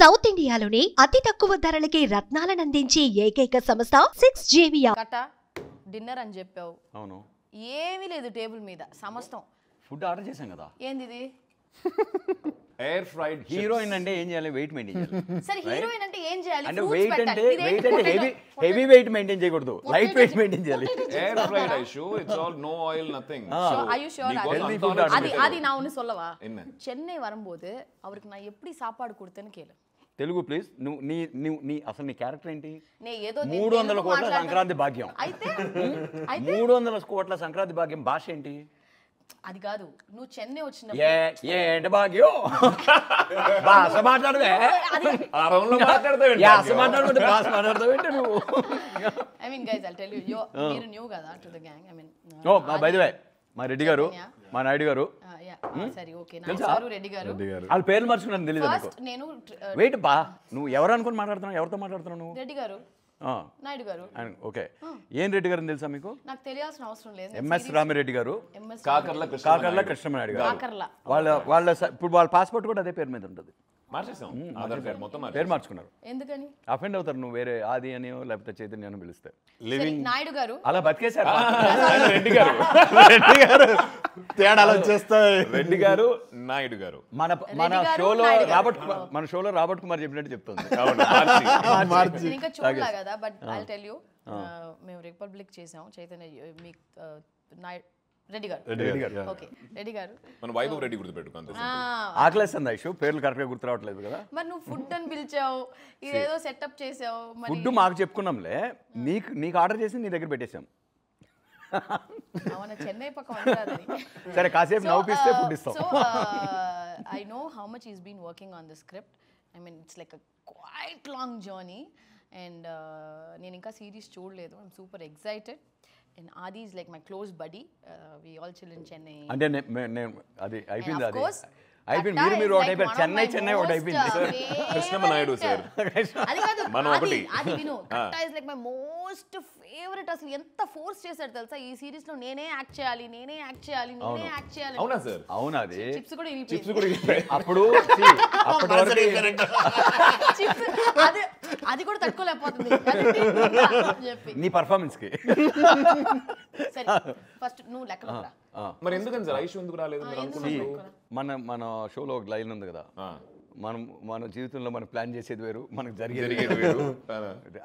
South ఇండియాలోని అతి తక్కువ ధరలకి రత్నాలనందించే ఏకైక సంస్థ 6JVR. కట డిన్నర్ అని చెప్పావు. అవును. ఏమీ లేదు టేబుల్ మీద సమస్తం. ఫుడ్ ఆర్డర్ చేశాం కదా. ఏంది ఇది? ఎయిర్ ఫ్రైడ్ హీరోయిన్ అంటే ఏం చేయాలి? వెయిట్ మెయింటైన్ చేయాలి. సరే హీరోయిన్ అంటే ఏం చేయాలి? అంటే వెయిట్ అంటే హెవీ వెయిట్ మెయింటైన్ చేయకూడదు, లైట్ వెయిట్ మెయింటైన్ చేయాలి. ఎయిర్ ఫ్రైడ్ ఐషు, it's all no oil nothing. Are you sure? அது நான் ஒன்னு சொல்லவா? சென்னை வரும்போது அவருக்கு நான் எப்படி சாப்பாடு கொடுத்தேன்னு கேளு. తెలుగు ప్లీజ్. నీ అసలు నీ క్యారెక్టర్ ఏంటి? 300 కోట్ల సంక్రాంతి భాగ్యం. అయితే 300 కోట్ల సంక్రాంతి భాగ్యం భాష ఏంటి? అది కాదు, నువ్వు చెన్నై వచ్చినప్పుడు ఏంటి భాగ్యం భాష మాట్లాడవే. నువ్వు I mean guys I'll tell you మీరు న్యూ కదా to the gang. I mean by the way మా రెడ్డి గారు, మా నాయుడు గారు. సరే ఓకే నాయుడు రెడ్డి గారు. వాళ్ళ పేర్లు మర్చుకున్నాను తెలియదు నాకు. నేను వెయిట్ బా, నువ్వు ఎవరు అనుకుని మాట్లాడుతున్నావు? ఎవరితో మాట్లాడుతున్నావు నువ్వు? రెడ్డి గారు, నాయుడు గారు. ఓకే. ఏం రెడ్డి గారు తెలుసా మీకు? నాకు తెలియాల్సిన అవసరం లేదు. ఎంఎస్ రామిరెడ్డి గారు, కాకర్ల కృష్ణమనాయుడు గారు. వాళ్ళ ఇప్పుడు వాళ్ళ పాస్పోర్ట్ కూడా అదే పేరు మీద ఉంటుంది. పేరు మార్చుకున్నారు. ఎందుకని? అఫెండ్ అవుతారు నువ్వు వేరే ఆది అని లేకపోతే చైతన్య అని పిలిస్తే. నాయుడు గారు అలా బతికేశారు. రెడ్డి గారు తేడాలు వచ్చేస్తాయి. రెడ్డి గారు, నాయుడు గారు. మన షోలో రాబర్ట్ కుమార్ చెప్పినట్టు చెప్తుంది. ఇంకా చూడలా కదా. బట్ ఐ టెల్ యూ, మేము రిపబ్లిక్ చేసాం. చైతన్య మీ నాయుడు రెడ్డి గారు. ఓకే రెడ్డి గారు. మన వైభవ్ రెడ్డి గుర్తుపెట్టుకుంది. ఆకలేస్తుంది ఐషు, పేర్లు కరెక్ట్ గా గుర్తు రావట్లేదు కదా. మరి నువ్వు ఫుడ్ అని పిలిచావు, ఇదేదో సెటప్ చేసావు. ఫుడ్ మాకు చెప్పుకున్నాంలే, నీకు ఆర్డర్ చేసి నీ దగ్గర పెట్టేసాం. అవునా, చెన్నై పక్కన. సరే కాసేపు నవ్వుపిస్తే ఫుడ్ ఇస్తాం. So I know how much is been working on the script. I mean it's like a quite long journey. And నేను ఇంకా సిరీస్ చూడలేదు. I'm super excited. And Adi is like my close buddy. We all chill in Chennai. అంటే అది అయిపోయింది. అది అయిపోయింది. మీరు ఒకటి అయిపోయింది. చెన్నై ఒకటి అయిపోయింది. కృష్ణమనాయుడు సార్ అది కాదు, మనం ఒకటి. అది విను. Katta is like my most favourite. అసలు ఎంత ఫోర్స్ చేశాడు తెలుసా ఈ సిరీస్ లో. నేనే యాక్ట్ చేయాలి. అవునా సార్? అవునా? అది చిప్స్ కూడా అప్పుడు అది కూడా తట్టుకోలేకపోతుంది నీ పర్ఫార్మెన్స్ కి. సరే ఫస్ట్ నువ్వు లెక్క. మరి ఎందుకని సార్ ఐషు ఎందుకు రాలేదు? మన షోలో ఒక లైన్ ఉంది కదా, మన జీవితంలో మనం ప్లాన్ చేసేది వేరు, మనకు జరిగేది వేరు.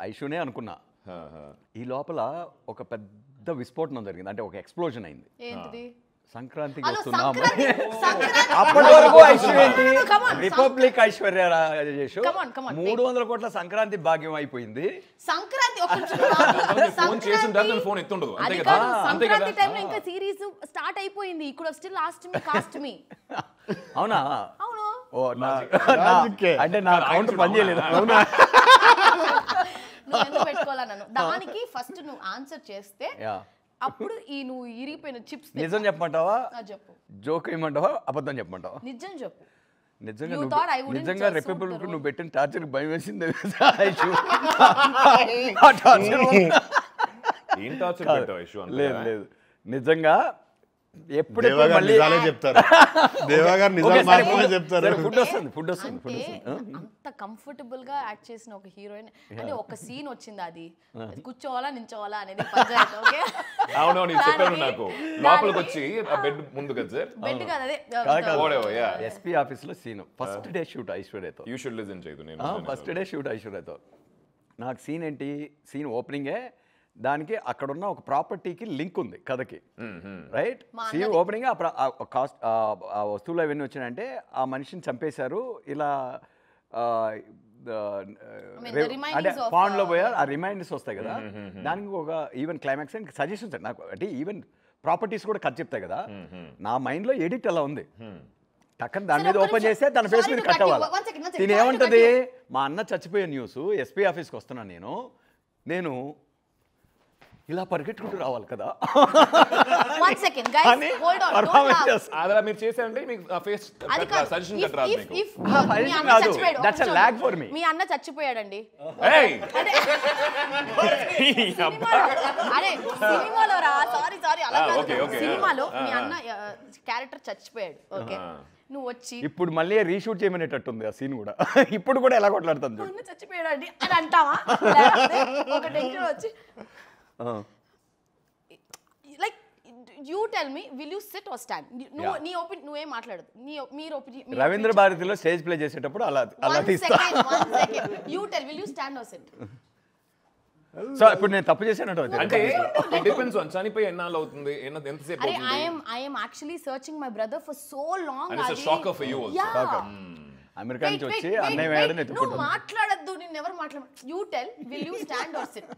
ఐషునే అనుకున్నా. ఈ లోపల ఒక పెద్ద విస్ఫోటనం జరిగింది. అంటే ఒక ఎక్స్ప్లోజన్ అయింది. సంక్రాంతికి వస్తున్నాం. అప్పటి వరకు రిపబ్లిక్ ఐశ్వర్య రాజేష్ 300 కోట్ల సంక్రాంతి భాగ్యం అయిపోయింది. సంక్రాంతి ఇంకా సిరీస్ స్టార్ట్ అయిపోయింది. ఇక్కడ స్టిల్ కాస్ట్ మీ. అవునా? అవును. అంటే నా అకౌంట్ పని చేయలేదు. నువ్వు పెట్టుకోవాలా నన్ను? దానికి ఫస్ట్ నువ్వు ఆన్సర్ చేస్తే అప్పుడు నువ్వు ఇరిగిపోయిన చిప్స్ నిజం చెప్పమంటావా? చెప్పు. జోక్ ఏమంటావా? అబద్ధం చెప్పమంటావా? నిజం చెప్పు. నిజంగా రిపబ్లిక్ నువ్వు పెట్టిన టార్చర్ భయం వేసింది. లేదు నిజంగా ఎప్పుడు చెప్తారు. ఫుడ్ వస్తుంది. అంత కంఫర్టబుల్ గా యాక్ట్ చేసిన ఒక హీరోయిన్. అంటే ఒక సీన్ వచ్చింది, అది కూర్చోవాలా నించోవాలా అనేది పంచాయతీ. ఓకే అవునవును చెప్పాను నాకు. లోపలికి వచ్చి బెడ్ ముందు కదా సార్, బెడ్ కాదు అదే ఎస్పీ ఆఫీస్ లో సీన్. ఫస్ట్ డే షూట్ ఐశ్వర్యతో. యూ షుడ్ లిసన్ చేయదు. నేను ఫస్ట్ డే షూట్ ఐశ్వర్యతో. నాకు సీన్ ఏంటి? సీన్ ఓపెనింగే. దానికి అక్కడున్న ఒక ప్రాపర్టీకి లింక్ ఉంది కథకి. రైట్? సీన్ ఓపెనింగ్ కాస్ట్ ఆ వస్తువులు అవన్నీ వచ్చినాయంటే ఆ మనిషిని చంపేశారు ఇలా. అంటే పాండ్లో పోయారు, ఆ రిమైండర్స్ వస్తాయి కదా. దానికి ఒక ఈవెన్ క్లైమాక్స్ అండ్ సజెషన్స్ నాకు. అంటే ఈవెన్ ప్రాపర్టీస్ కూడా కట్ చెప్తాయి కదా. నా మైండ్లో ఎడిట్ అలా ఉంది. టక్కన దాని మీద ఓపెన్ చేస్తే తన ఫేస్ మీద కట్ అవ్వాలి. దీని ఏమంటది? మా అన్న చచ్చిపోయే న్యూస్, ఎస్పీ ఆఫీస్కి వస్తున్నాను నేను ఇలా పరిగెట్టుకుంటూ రావాలి కదా. మీరు చేశారంటే మీ అన్న చచ్చిపోయాడండి. సినిమాలో మీ అన్న క్యారెక్టర్ చచ్చిపోయాడు. ఓకే, నువ్వు వచ్చి ఇప్పుడు మళ్ళీ రీషూట్ చేయమనేటట్టుంది ఆ సీన్ కూడా. ఇప్పుడు కూడా ఎలా కొట్లాడుతుంది చూడు. చచ్చిపోయాడు అండి అని అంటావా? లేకపోతే ఒక టెన్షన్ వచ్చి like you tell me will you sit or stand? నీ ఒపీనియన్ నువ్వేం మాట్లాడదు. మీరు ఒపీనియన్ రవీంద్ర భారతిలో స్టేజ్ ప్లే చేసేటప్పుడు అలా తీస్తా. You tell will you stand or sit? So ఇప్పుడు నేను తప్పు చేశానంట అంటే it depends on చనిపోయి ఎన్నాళ్ళు అవుతుంది, ఎంతసేపు అరే అవుతుంది. I am actually searching my brother for so long. And it's a shocker for you also. Yeah. America నుంచి వచ్చి అన్నయ్య వేయడని నువ్వు ఎత్తుకుంటాను. మాట్లాడద్దు, నేను ఎవరు మాట్లాడ. You tell will you stand or sit?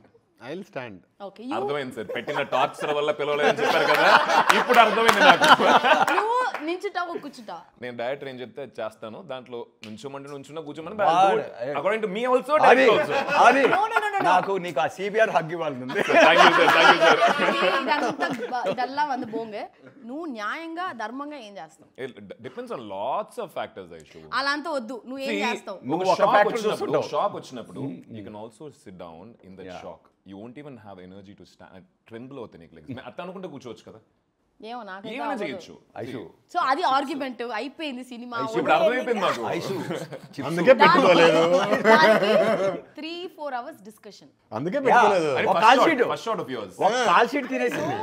I will stand. Okay అర్థమైంది సార్, పెట్టిన టార్చర్ వల్ల పిలవలేదని చెప్పారు కదా, ఇప్పుడు అర్థమైంది నాకు. నువ్వు నించుంటావు కూర్చుంటావు. నేను డైరెక్టర్ ఏం చెప్తే అది చేస్తాను, దాంట్లో నుంచోమంటే నుంచున్నా కూర్చోమని అకార్డింగ్ టు మీ ఆల్సో. అది No. నాకు నీకు ఆ సిబిఆర్ హగ్ ఇవ్వాలని ఉంది. ఇదల్లా వంద బోంగే. నువ్వు న్యాయంగా ధర్మంగా ఏం చేస్తావు? Depends on lots of factors Aishu. అలా అంతా వద్దు, నువ్వు ఏం చేస్తావు? నువ్వు ఒక ఒక షాక్ ఫ్యాక్టర్ వచ్చినప్పుడు, చూస్తుంటావు. షాక్ వచ్చినప్పుడు you can also SIT down in that shock. You won't even have energy to stand. Tremble అవుతాయి నీకు లెగ్స్. అట్లా అనుకుంటే కూర్చోవచ్చు కదా, ఏమో నాకైతే ఏమైనా చేయొచ్చు. ఐషు సో అది ఆర్గ్యుమెంట్ అయిపోయింది సినిమా. ఇప్పుడు అర్థమైపోయింది నాకు. ఐషు అందుకే పెట్టుకోలేదు. 3-4 hours డిస్కషన్. అందుకే పెట్టుకోలేదు. ఒక call sheet first shot of yours. ఒక కాల్ షీట్ తినేసింది.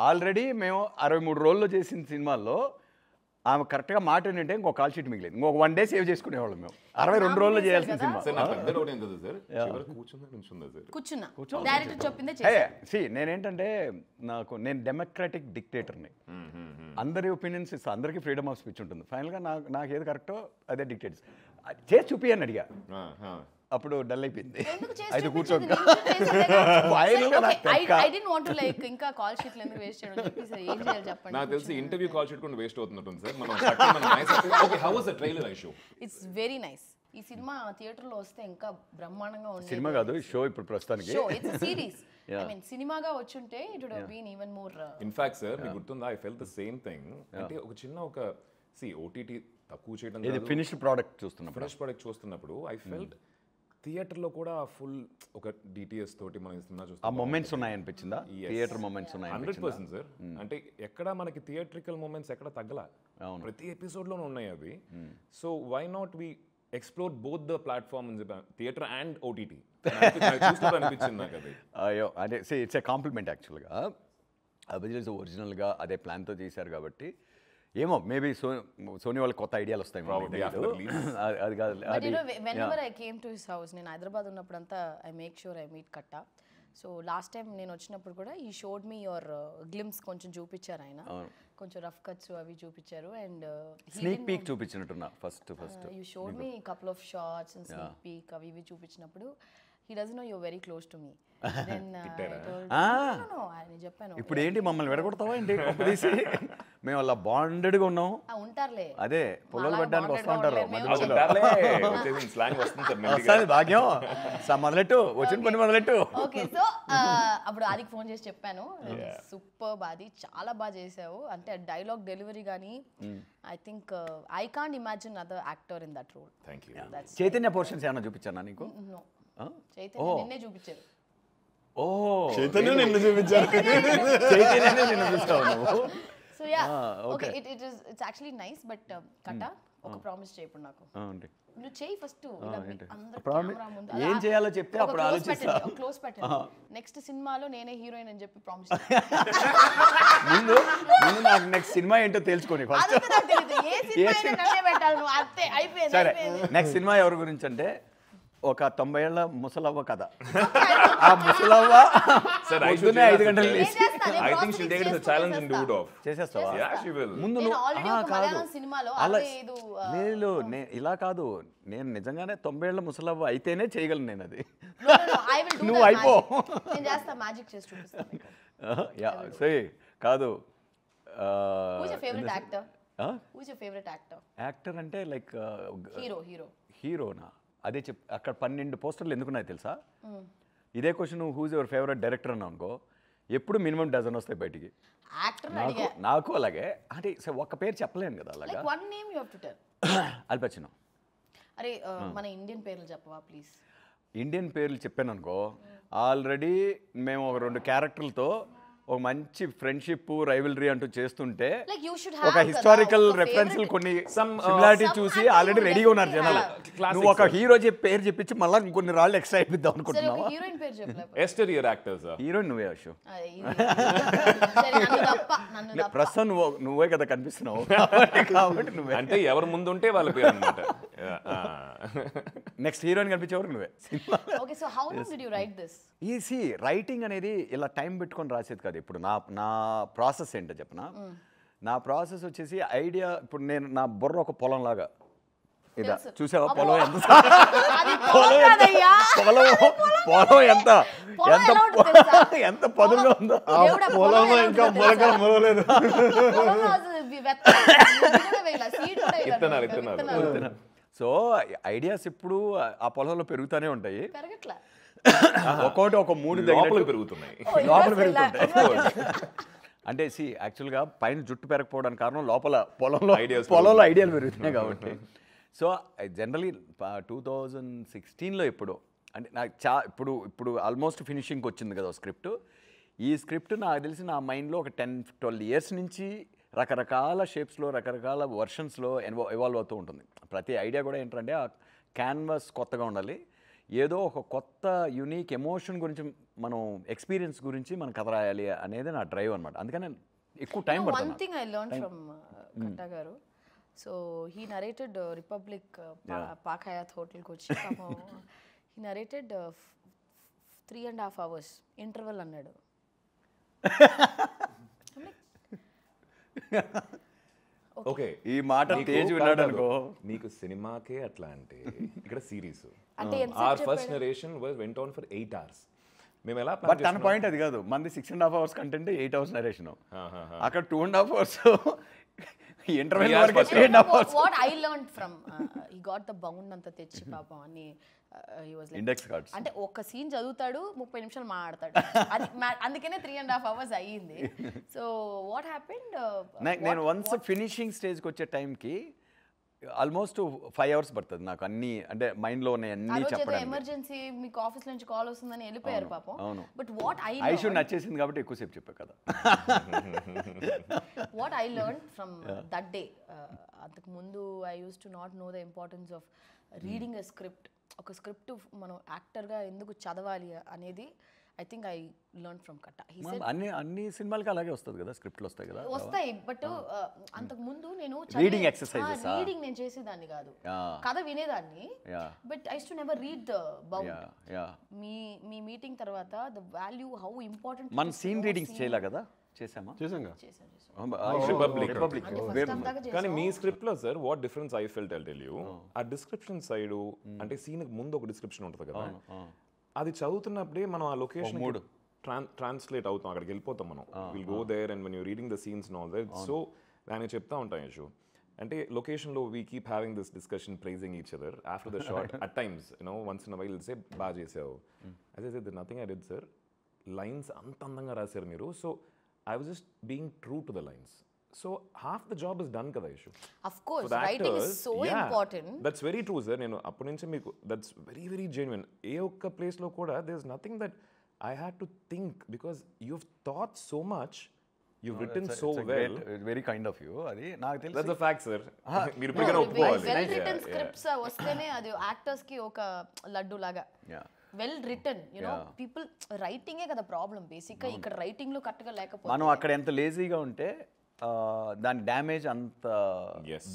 ఆల్రెడీ మేము 63 రోజుల్లో చేసిన సినిమాల్లో ఆమె కరెక్ట్గా మాట ఏంటంటే ఇంకో కాల్ షీట్ మిగిలేదు. ఇంకొక 1 day సేవ్ చేసుకునేవాళ్ళం మేము. 62 రోజుల్లో చేయాల్సిన సినిమా. సార్ నా పెద్ద డౌట్ ఏం తెలుసు సార్, చివరికి కూర్చుందా నుంచుందా సార్? కూర్చున్నా డైరెక్టర్ చెప్పిందే చేసా. నేనేంటంటే నేను డెమోక్రాటిక్ డిక్టేటర్ని. అందరి ఒపీనియన్స్ ఇస్తా, అందరికీ ఫ్రీడమ్ ఆఫ్ స్పీచ్ ఉంటుంది. ఫైనల్గా నాకు ఏది కరెక్టో అదే డిక్టేట్స్ చేసి చూపి అని అడిగా. అప్పుడు డల్ అయిపోయింది. అయితే కూర్చోండి. ఇంకా కాల్ షీట్లు ఎందుకు వేస్ట్ చేయడం చెప్పేసి ఏం చేయాలి చెప్పండి. నాకు తెలిసి ఇంటర్వ్యూ కాల్ షీట్ కూడా వేస్ట్ అవుతున్నట్టుంది సార్. మనం okay, how was the trailer Aishu? It's very nice. ఈ సినిమా థియేటర్ లో వస్తే ఇంకా బ్రహ్మాండంగా ఉంది. సినిమా కాదు, షో ఇప్పుడు ప్రస్తుతానికి. Show it's series. I mean సినిమాగా వచ్చుంటే it would have been even more. In fact sir మీకు గుర్తుందా, I felt the same thing. అంటే ఒక చిన్న ఒక ఓటీటీ తక్కువ చేయడం, ఇది ఫినిష్డ్ ప్రోడక్ట్ చూస్తున్నప్పుడు, ఫినిష్ ప్రోడక్ట్ చూస్తున్నప్పుడు ఐ ఫెల్ట్ థియేటర్లో కూడా ఫుల్ ఒక డిటిఎస్ తోటి మనం సినిమా చూస్తాం. ఆ మూమెంట్స్ ఉన్నాయనిపించిందా? థియేటర్ మూమెంట్స్ ఉన్నాయి. 100% సార్. అంటే ఎక్కడ మనకి థియేట్రికల్ మూమెంట్స్ ఎక్కడ తగ్గల, ప్రతి ఎపిసోడ్లోనూ ఉన్నాయి అవి. So why not we explore both the platform theatre and OTT అనిపించింది నాకు అది. అయ్యో అదే ఇట్స్ ఏ కాంప్లిమెంట్ యాక్చువల్గా. అభిజిత్ ఒరిజినల్గా అదే ప్లాన్తో చేశారు కాబట్టి ఏమో మేబీ సోనీ వాళ్ళకి కొత్త ఐడియాలు వస్తాయి. అది కాదు. whenever I came to his house, నేను హైదరాబాద్ ఉన్నప్పుడంతా I make sure I meet Katta. So last time నేను వచ్చినప్పుడు కూడా ఈ షోడ్ మీ యువర్ గ్లిమ్స్ కొంచెం చూపించారు ఆయన, కొంచెం రఫ్ కట్స్ అవి చూపించారు. అండ్ స్నీక్ పీక్ చూపించినట్టున్నా first you showed me couple of shorts and sneak peek అవి ఇవి చూపించినప్పుడు he doesn't know you're very close to me. Then I told no, I చెప్పాను. ఇప్పుడు ఏంటి మమ్మల్ని విడగొడతావా ఏంటి? తీసి మేము అలా బాండెడ్గా ఉన్నాం. ఉంటారులే, అదే పొలాలు పెట్టడానికి వస్తూ ఉంటారు. భాగ్యం మొదలెట్టు, వచ్చిన పని మొదలెట్టు. ఓకే, సో అప్పుడు ఆదికి ఫోన్ చేసి చెప్పాను, సూపర్ బాది, చాలా బాగా చేసావు. అంటే డైలాగ్ డెలివరీ కానీ I think I can't imagine other actor in that role. Thank you. Chaitanya portions ఏమన్నా చూపించానా నీకు? చైతన్య నిన్నే చూపించారు. ఓ చైతన్య నిన్ను చూపించారు. చైతన్యనే నిన్ను చూస్తావు నువ్వు. So yeah okay, it's actually nice. But కట్ట ఒక ప్రామిస్ చేయప్పుడు నాకు నువ్వు చేయి ఫస్ట్. ఏం చేయాలో చెప్తే అప్పుడు ఆలోచిస్తా. క్లోజ్ పెట్టండి. నెక్స్ట్ సినిమాలో నేనే హీరోయిన్ అని చెప్పి ప్రామిస్. ముందు నాకు నెక్స్ట్ సినిమా ఏంటో తెలుసుకోండి ఫస్ట్. సరే, నెక్స్ట్ సినిమా ఎవరి గురించి అంటే ఒక 90 ఏళ్ల ముసలవ్వ కథ. ఆ ముసలవ్వ 5 గంటలు I think she'll take it as a challenge and do it off. చేసేస్తావా? Yeah, she will. ముందు కాదు లేదు, ఇలా కాదు, నేను నిజంగానే 90 ఏళ్ల ముసలవ్వ అయితేనే చేయగలను నేను అది. నువ్వు అయిపో. కాదు, యాక్టర్ అంటే లైక్ హీరోనా? అదే అక్కడ 12 పోస్టర్లు ఎందుకున్నాయి తెలుసా? ఇదే question who's your favourite director అని అనుకో, ఎప్పుడు మినిమం డజన్ వస్తాయి బయటికి. నాకు అలాగే. అంటే ఒక్క పేరు చెప్పలేను కదా అలాగా. అల్ పచినో. అరే మన ఇండియన్ పేర్లు చెప్పవా ప్లీజ్? ఇండియన్ పేర్లు చెప్పాను అనుకో, ఆల్రెడీ మేము ఒక 2 క్యారెక్టర్లతో ఒక మంచి ఫ్రెండ్షిప్ రైవలరీ అంటూ చేస్తుంటే Like you should ఒక have హిస్టారికల్ కదా, ఒక రెఫరెన్స్లు favorite- కొన్ని Some, సిమిలారిటీ some చూసి అంటే ఆల్రెడీ you రెడీగా ఉన్నారు జనాలు definitely నువ్వు ఒక హీరో పేరు చెప్పించి మళ్ళీ ఇంకొన్ని రాళ్ళు ఎక్స్ట్రా అయిపోద్దాం సరే అనుకుంటున్నావా ఒక హీరోయిన్ పేరు చెప్పలేదు ఎస్టెరియర్ యాక్టర్స్ హీరోయిన్ నువ్వే అశు సరే నన్ను తప్ప ప్రస్తుతం నువ్వే కదా కనిపిస్తున్నావు కాబట్టి నువ్వే అంటే ఎవరు ముందు ఉంటే వాళ్ళ పేరు అనమాట నెక్స్ట్ హీరోయిన్ కనిపించేవరకు నువ్వే cinema okay so how long did you right this EC writing అనేది ఇలా టైం పెట్టుకొని రాసేది కాదు ఇప్పుడు నా ప్రాసెస్ ఏంటో చెప్పనా నా ప్రాసెస్ వచ్చేసి ఐడియా ఇప్పుడు నేను నా బుర్ర ఒక పొలం లాగా ఇదా తెలుసు. చూసావా పొలం ఎంత అది పొలం కాదయ్యా. పొలం ఎంత పొలం ఎంత ఎలా ఉంటుంది తెలుసా? ఎంత పదులుగా ఉందో దేవుడా, పొలం పొలంలో ఎలా ఇంకా ఉంటుంది మొలకలు తెలుసా? మొలవలేదు పొలంలో అసలు ఇది కూడా వేయాల, seed కూడా వేయాల. విత్తనాలు. సో ఐడియాస్ ఇప్పుడు ఆ పొలంలో పెరుగుతూనే ఉంటాయి పెరగట్లా. ఒక్కొక్కటి ఒక మూడు లోపల దగ్గర పెరుగుతున్నాయి లోపల పెరుగుతుంటాయి అంటే యాక్చువల్గా పైన జుట్టు పెరగకపోవడానికి కారణం లోపల పొలంలో Ideas ఐడియాలు పెరుగుతున్నాయి కాబట్టి సో జనరలీ 2016లో ఎప్పుడో అంటే నాకు ఇప్పుడు ఆల్మోస్ట్ ఫినిషింగ్కి వచ్చింది కదా స్క్రిప్ట్ ఈ స్క్రిప్ట్ నాకు తెలిసి నా మైండ్లో ఒక 10-12 ఇయర్స్ నుంచి రకరకాల షేప్స్లో రకరకాల వర్షన్స్లో ఎవాల్వ్ అవుతూ ఉంటుంది ప్రతి ఐడియా కూడా ఏంటంటే ఆ క్యాన్వాస్ కొత్తగా ఉండాలి ఏదో ఒక కొత్త యూనిక్ ఎమోషన్ గురించి మనం ఎక్స్పీరియన్స్ గురించి మనం కథ రాయాలి అనేది నా డ్రైవ్ అనమాట అందుకని ఎక్కువ టైం One పడుతుంది thing I learned from Katta garu. So he narrated Republic Pak Hayat Hotel కి వచ్చి పాపం he narrated 3.5 hours interval అన్నాడు. ఓకే ఈ మాట తేజ్ విన్నాడు అనుకో నీకు సినిమాకే అట్లా అంటే ఇక్కడ సిరీస్ అంటే our first narration went on for 8 hours మేము ఎలా బట్ తన పాయింట్ అది కాదు మంది 6.5 hours కంటెంట్ 8 hours నరేషన్ అక్కడ 2.5 hours ఇంటర్వెల్ వరకు 3.5 hours What I learned from he got the bound అంతా తెచ్చి పాపం అని he was like index cards అంటే ఒక సీన్ చదువుతాడు 30 నిమిషాలు మాట్లాడతాడు అది అందుకనే 3.5 hours అయ్యింది సో వాట్ హ్యాపెండ్ నేను వన్స్ ఫినిషింగ్ స్టేజ్కి వచ్చే టైంకి ఆల్మోస్ట్ 5 hours పడుతుంది నాకు అన్ని అంటే మైండ్లో ఉన్నాయి అన్నీ చెప్పడానికి ఎమర్జెన్సీ మీకు ఆఫీస్ నుంచి కాల్ వస్తుందని వెళ్ళిపోయారు పాపం అవును. బట్ వాట్ ఐషు నచ్చేసింది కాబట్టి ఎక్కువసేపు చెప్పా కదా what I learn from that day అంతకు ముందు I use to not know the importance of reading a script ఒక స్క్రిప్ట్ మనం యాక్టర్గా ఎందుకు చదవాలి అనేది I think I learn from కట్ట అన్ని సినిమాలకి అలాగే వస్తుంది కదా స్క్రిప్ట్లు వస్తాయి కదా వస్తాయి బట్ అంతకు ముందు నేను Reading exercises ఆ? రీడింగ్ నేను చేసేదాన్ని కాదు కథ వినేదాన్ని Yeah. But I to never read the bound yeah me meeting తర్వాత ద వాల్యూ హౌ ఇంపార్టెంట్ మన సీన్ రీడింగ్స్ చేయలే కదా చేసామా చేసాంగా రిపబ్లిక్ రిపబ్లిక్ కానీ మీ స్క్రిప్ట్ లో sir what difference I felt I tell you ఆ డిస్క్రిప్షన్ సైడ్ అంటే సీన్ ముందు ఒక డిస్క్రిప్షన్ ఉంటుంది కదా అది చదువుతున్నప్పుడే మనం ఆ లొకేషన్ ట్రాన్స్లేట్ అవుతాం అక్కడికి వెళ్ళిపోతాం మనం will go there and when you reading the scenes and all that so దాన్ని చెప్తా ఉంటాం యశు అంటే లొకేషన్లో we keep having this discussion praising each other after the shot at times you know once in while say బాగా చేసావు అదే sir nothing I did sir lines అంత అందంగా రాశారు మీరు so I was just being true to the lines so half the job is done కదా Yashu of course writing is so important that's very true sir నేను అప్పటి నుంచి మీకు that's very very genuine ఏ ఒక్క ప్లేస్లో కూడా there is nothing that I had to think because you thought so much you written so well very kind of you అది నాకు దట్స్ తెలుసు అ ఫ్యాక్ట్ సార్ మీరు ఇప్పటికైనా ఒప్పుకోవాలి వెల్ రిటన్ స్క్రిప్ట్స్ వస్తేనే అది యాక్టర్స్ కి ఒక లడ్డు లాగా వెల్ రిటన్ యునో పీపుల్ రైటింగే కదా ప్రాబ్లం బేసిక్ గా ఇక్కడ రైటింగ్ లో కరెక్ట్ గా లేకపోతే మనం అక్కడ ఎంత లేజీగా ఉంటే దాని డ్యామేజ్ అంత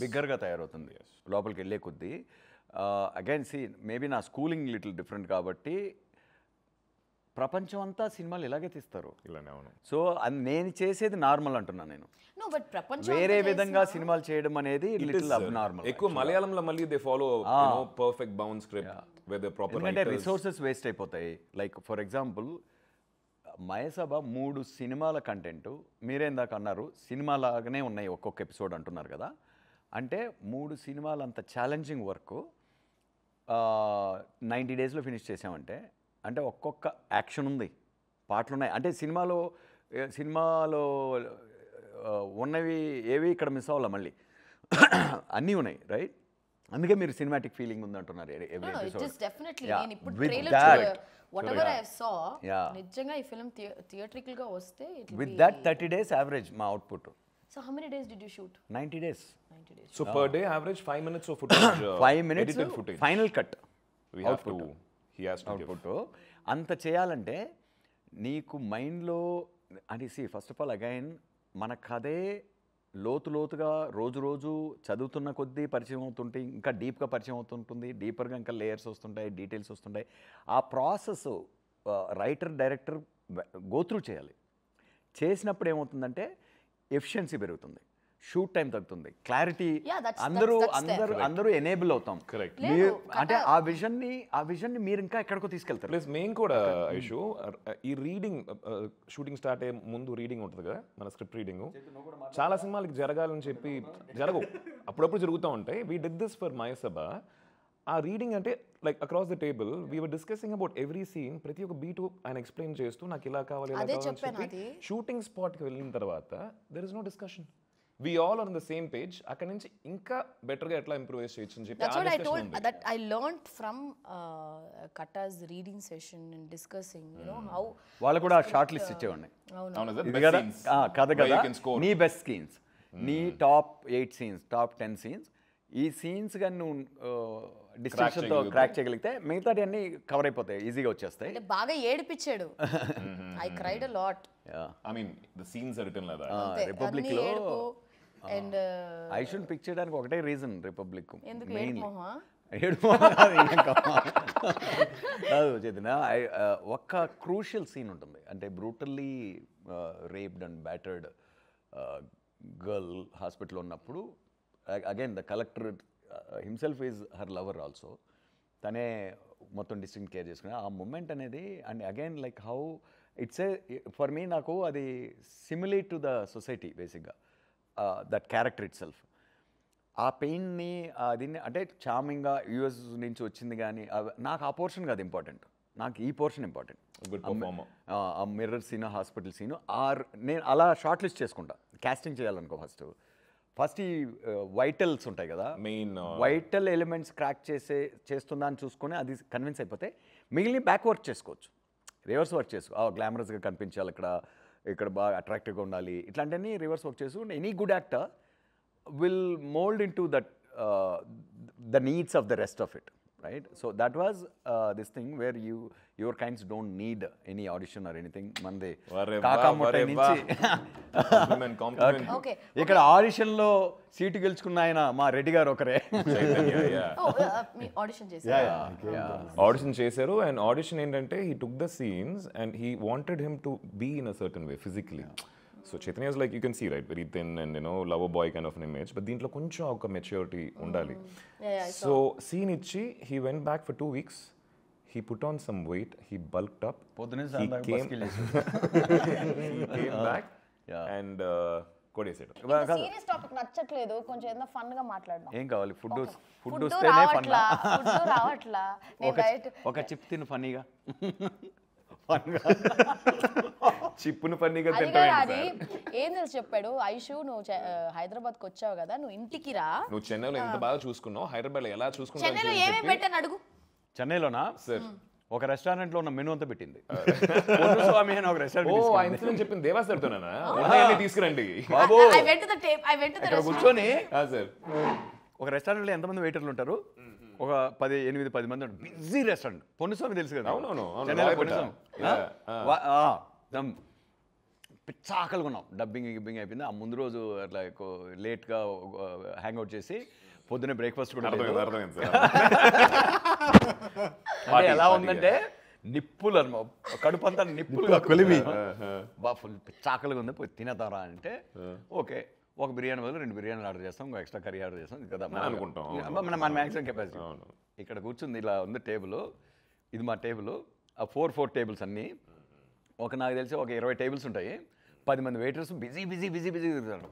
బిగ్గర్గా తయారవుతుంది లోపలికి వెళ్ళే కొద్దీ అగైన్ సి మేబీ నా స్కూలింగ్ లిటిల్ డిఫరెంట్ కాబట్టి ప్రపంచం అంతా సినిమాలు ఇలాగే తీస్తారు ఇలానే అవును సో నేను చేసేది నార్మల్ అంటున్నాను నేను నో బట్ ప్రపంచం వేరే విధంగా సినిమాలు చేయడం అనేది లిటిల్ అబ్నార్మల్ ఎక్కువ మలయాళంలో మళ్ళీ they follow perfect bound script with the proper ఎందుకంటే రిసోర్సెస్ వేస్ట్ అయిపోతాయి లైక్ ఫర్ ఎగ్జాంపుల్ మయసభ 3 సినిమాల కంటెంట్ మీరేందాక అన్నారు సినిమా లాగానే ఉన్నాయి ఒక్కొక్క ఎపిసోడ్ అంటున్నారు కదా అంటే 3 సినిమాలు అంత ఛాలెంజింగ్ వర్క్ 90 daysలో ఫినిష్ చేసామంటే అంటే ఒక్కొక్క యాక్షన్ ఉంది పాటలు ఉన్నాయి అంటే సినిమాలో ఉన్నవి ఏవి ఇక్కడ మిస్ అవ్వాలా మళ్ళీ అన్నీ ఉన్నాయి రైట్ అందుకే మీరు సినిమాటిక్ ఫీలింగ్ ఉంది అంటున్నారు every it episode is definitely Yeah. నేను ఇప్పుడు With trailer that- whatever I saw Yeah. నిజంగా ఈ ఫిల్మ్ థియేట్రికల్ గా వస్తే it will with be- that 30 days average మా output So how many days did you shoot? 90 days 90 days. So per day average 5 minutes of footage. 5 minutes edited footage. Final cut We have to. He has to give. Output అంత చేయాలంటే నీకు మైండ్లో అని first of all again మన కథే లోతుగా రోజు చదువుతున్న కొద్దీ పరిచయం అవుతుంటే ఇంకా డీప్గా పరిచయం అవుతుంటుంది, డీపర్గా ఇంకా లేయర్స్ వస్తుంటాయి, డీటెయిల్స్ వస్తుంటాయి. ఆ ప్రాసెస్ రైటర్ డైరెక్టర్ గోత్రూ చేయాలి. చేసినప్పుడు ఏమవుతుందంటే ఎఫిషియన్సీ పెరుగుతుంది, షూట్ టైం తగ్గుతుంది, క్లారిటీ, Yeah, that's అందరూ ఎనేబుల్ అవుతాం. Correct. అంటే ఆ విజన్ని మీరు ఇంకా ఎక్కడికో తీసుకెళ్తారు. ప్లస్ మేము కూడా ఐషు ఈ రీడింగ్ షూటింగ్ స్టార్ట్ అయ్యే ముందు రీడింగ్ ఉంటుంది కదా, మన స్క్రిప్ట్ రీడింగ్ చాలా సినిమాలకి జరగాలని చెప్పి జరగవు, అప్పుడప్పుడు జరుగుతూ ఉంటాయి. We did this for Mayasabha. ఆ రీడింగ్ అంటే like across the table we're discussing about every scene, ప్రతి ఒక్క బీటు ఆయన ఎక్స్ప్లెయిన్ చేస్తూ నాకు ఇలా కావాలి ఇలా కావాలని చెప్పి షూటింగ్ స్పాట్కి వెళ్ళిన తర్వాత there is no discussion. We all are on the same page. అక్కడ నుంచి ఇంకా బెటర్గా ఎట్లా ఇంప్రూవైజ్ చేయొచ్చు అని చెప్పి That's what I told, that I learned from Katta's reading session and discussing, you know, how వాళ్ళు కూడా షార్ట్ లిస్ట్ ఇచ్చేవాడిని. ఇది కదా కథ కదా నీ బెస్ట్ సీన్స్, నీ టాప్ 8 సీన్స్, టాప్ 10 సీన్స్, ఈ సీన్స్ కానీ నువ్వు డిస్ట్రిక్ట్తో క్రాక్ చేయగలిగితే మిగతాటి అన్ని కవర్ అయిపోతాయి, ఈజీగా వచ్చేస్తాయి. అంటే బాగా ఏడిపించాడు. I cried a lot. I mean the scenes are written like that. Republic లో అండ్ ఐ షుడ్ పిక్ చేయడానికి ఒకటే రీజన్, రిపబ్లిక్ ఎందుకు మెయిన్లీ ఏడుమోహా కాదు చేతిన ఒక్క క్రూషియల్ సీన్ ఉంటుంది, అంటే brutally raped and battered girl హాస్పిటల్లో ఉన్నప్పుడు again the collector himself is her lover also, తనే మొత్తం డిస్ట్రిక్ట్ కేర్ చేసుకునే ఆ మూమెంట్ అనేది. And again like how it's A for me, నాకు అది సిమిలేట్ టు ద సొసైటీ బేసిక్గా, దట్ క్యారెక్టర్ ఇట్ సెల్ఫ్. ఆ పెయిన్ని దీన్ని అంటే చామింగ్గా యూఎస్ నుంచి వచ్చింది కానీ నాకు ఆ పోర్షన్ కాదు ఇంపార్టెంట్, నాకు ఈ పోర్షన్ ఇంపార్టెంట్. ఆ మిర్రర్ సీన్, హాస్పిటల్ సీను, నేను అలా షార్ట్ లిస్ట్ చేసుకుంటా. క్యాస్టింగ్ చేయాలనుకో ఫస్ట్ ఈ వైటల్స్ ఉంటాయి కదా, మెయిన్ వైటల్ ఎలిమెంట్స్ క్రాక్ చేస్తుందా అని చూసుకొని అది కన్విన్స్ అయిపోతే మిగిలిన బ్యాక్ వర్క్ చేసుకోవచ్చు, రివర్స్ వర్క్ చేసుకో, గ్లామరస్గా కనిపించాలి, ఇక్కడ బాగా అట్రాక్టివ్గా ఉండాలి, ఇట్లాంటివన్నీ రివర్స్ వర్క్ చేసుకుంటే any good actor will mold into that the needs of the rest of it, right? So that was this thing where your kinds don't need any audition or anything. Mande kaka muttai nunchi compliment. Okay. ఇక్కడ audition లో seat గెలుచుకున్న ఆయన మా రెడ్డి గారు ఒకరే. Audition చేశారు. Audition చేశారు. And audition ఏంటంటే he took the scenes and he wanted him to be in a certain way physically. So Chaitanya is like, you can see, right, very thin and lover boy kind of an image, but దీంట్లో కొంచెం ఒక maturity ఉండాలి. So scene ఇచ్చి he went back for 2 weeks, he put on some weight, he bulked up, he came back and కొడేసాడు. Serious topic నచ్చట్లేదు, కొంచెం ఏదైనా fun గా మాట్లాడదాం. ఏం కావాలి? ఫుడ్ వస్తేనే ఫన్. ఫుడ్ రావట్లా, నేను డైట్ ఒక చిప్ తిను ఫన్నీగా. చిప్పును పన్నీగా అది ఏం తెలుసు చెప్పాడు ఐషు, నువ్వు హైదరాబాద్కి వచ్చావు కదా, నువ్వు ఇంటికి రా, నువ్వు చెన్నైలో ఎంత బాగా చూసుకున్నావు, హైదరాబాద్ లో ఎలా చూసుకున్నావు, చెన్నైలో ఏమేమి పెట్టాను అడుగు. చెన్నైలోనా సార్ ఒక రెస్టారెంట్ లో ఉన్న మెనూ అంతా పెట్టింది. స్వామి అని ఒక రెస్టారెంట్ చెప్పింది దేవాసరితోనా, తీసుకురండి బాబు. I కూర్చొని సార్ ఒక రెస్టారెంట్ లో ఎంతమంది వెయిటర్లు ఉంటారు? ఒక 8-10 మంది ఉంటారు. Busy restaurant. పొన్నుస్వామి తెలుసు కదా, పిచ్చాకలుగా ఉన్నాం. డబ్బింగ్ అయిపోయింది. ఆ ముందు రోజు అట్లా లేట్గా హ్యాంగ్ అవుట్ చేసి పొద్దున్నే బ్రేక్ఫాస్ట్ కూడా ఎలా ఉందంటే నిప్పులు అనమాట, కడుపు అంతా నిప్పులుగా కొలిమి బా ఫుల్ పిచ్చాకలుగా ఉంది. పోయి తినేతారా అంటే ఓకే, ఒక బిర్యానీ బదులు 2 బిర్యానీలు ఆర్డర్ చేస్తాం, ఇంకో ఎక్స్ట్రా కర్రీ ఆర్డర్ చేస్తాం కదా అనుకుంటాం. మన మ్యాక్సిమం కెపాసిటీ. ఇక్కడ కూర్చుంది, ఇలా ఉంది టేబుల్, ఇది మా టేబుల్. ఆ 4 టేబుల్స్ అన్నీ ఒక నాకు తెలిసి ఒక 20 టేబుల్స్ ఉంటాయి. 10 మంది వెయిటర్స్ బిజీ తిరుగుతారు.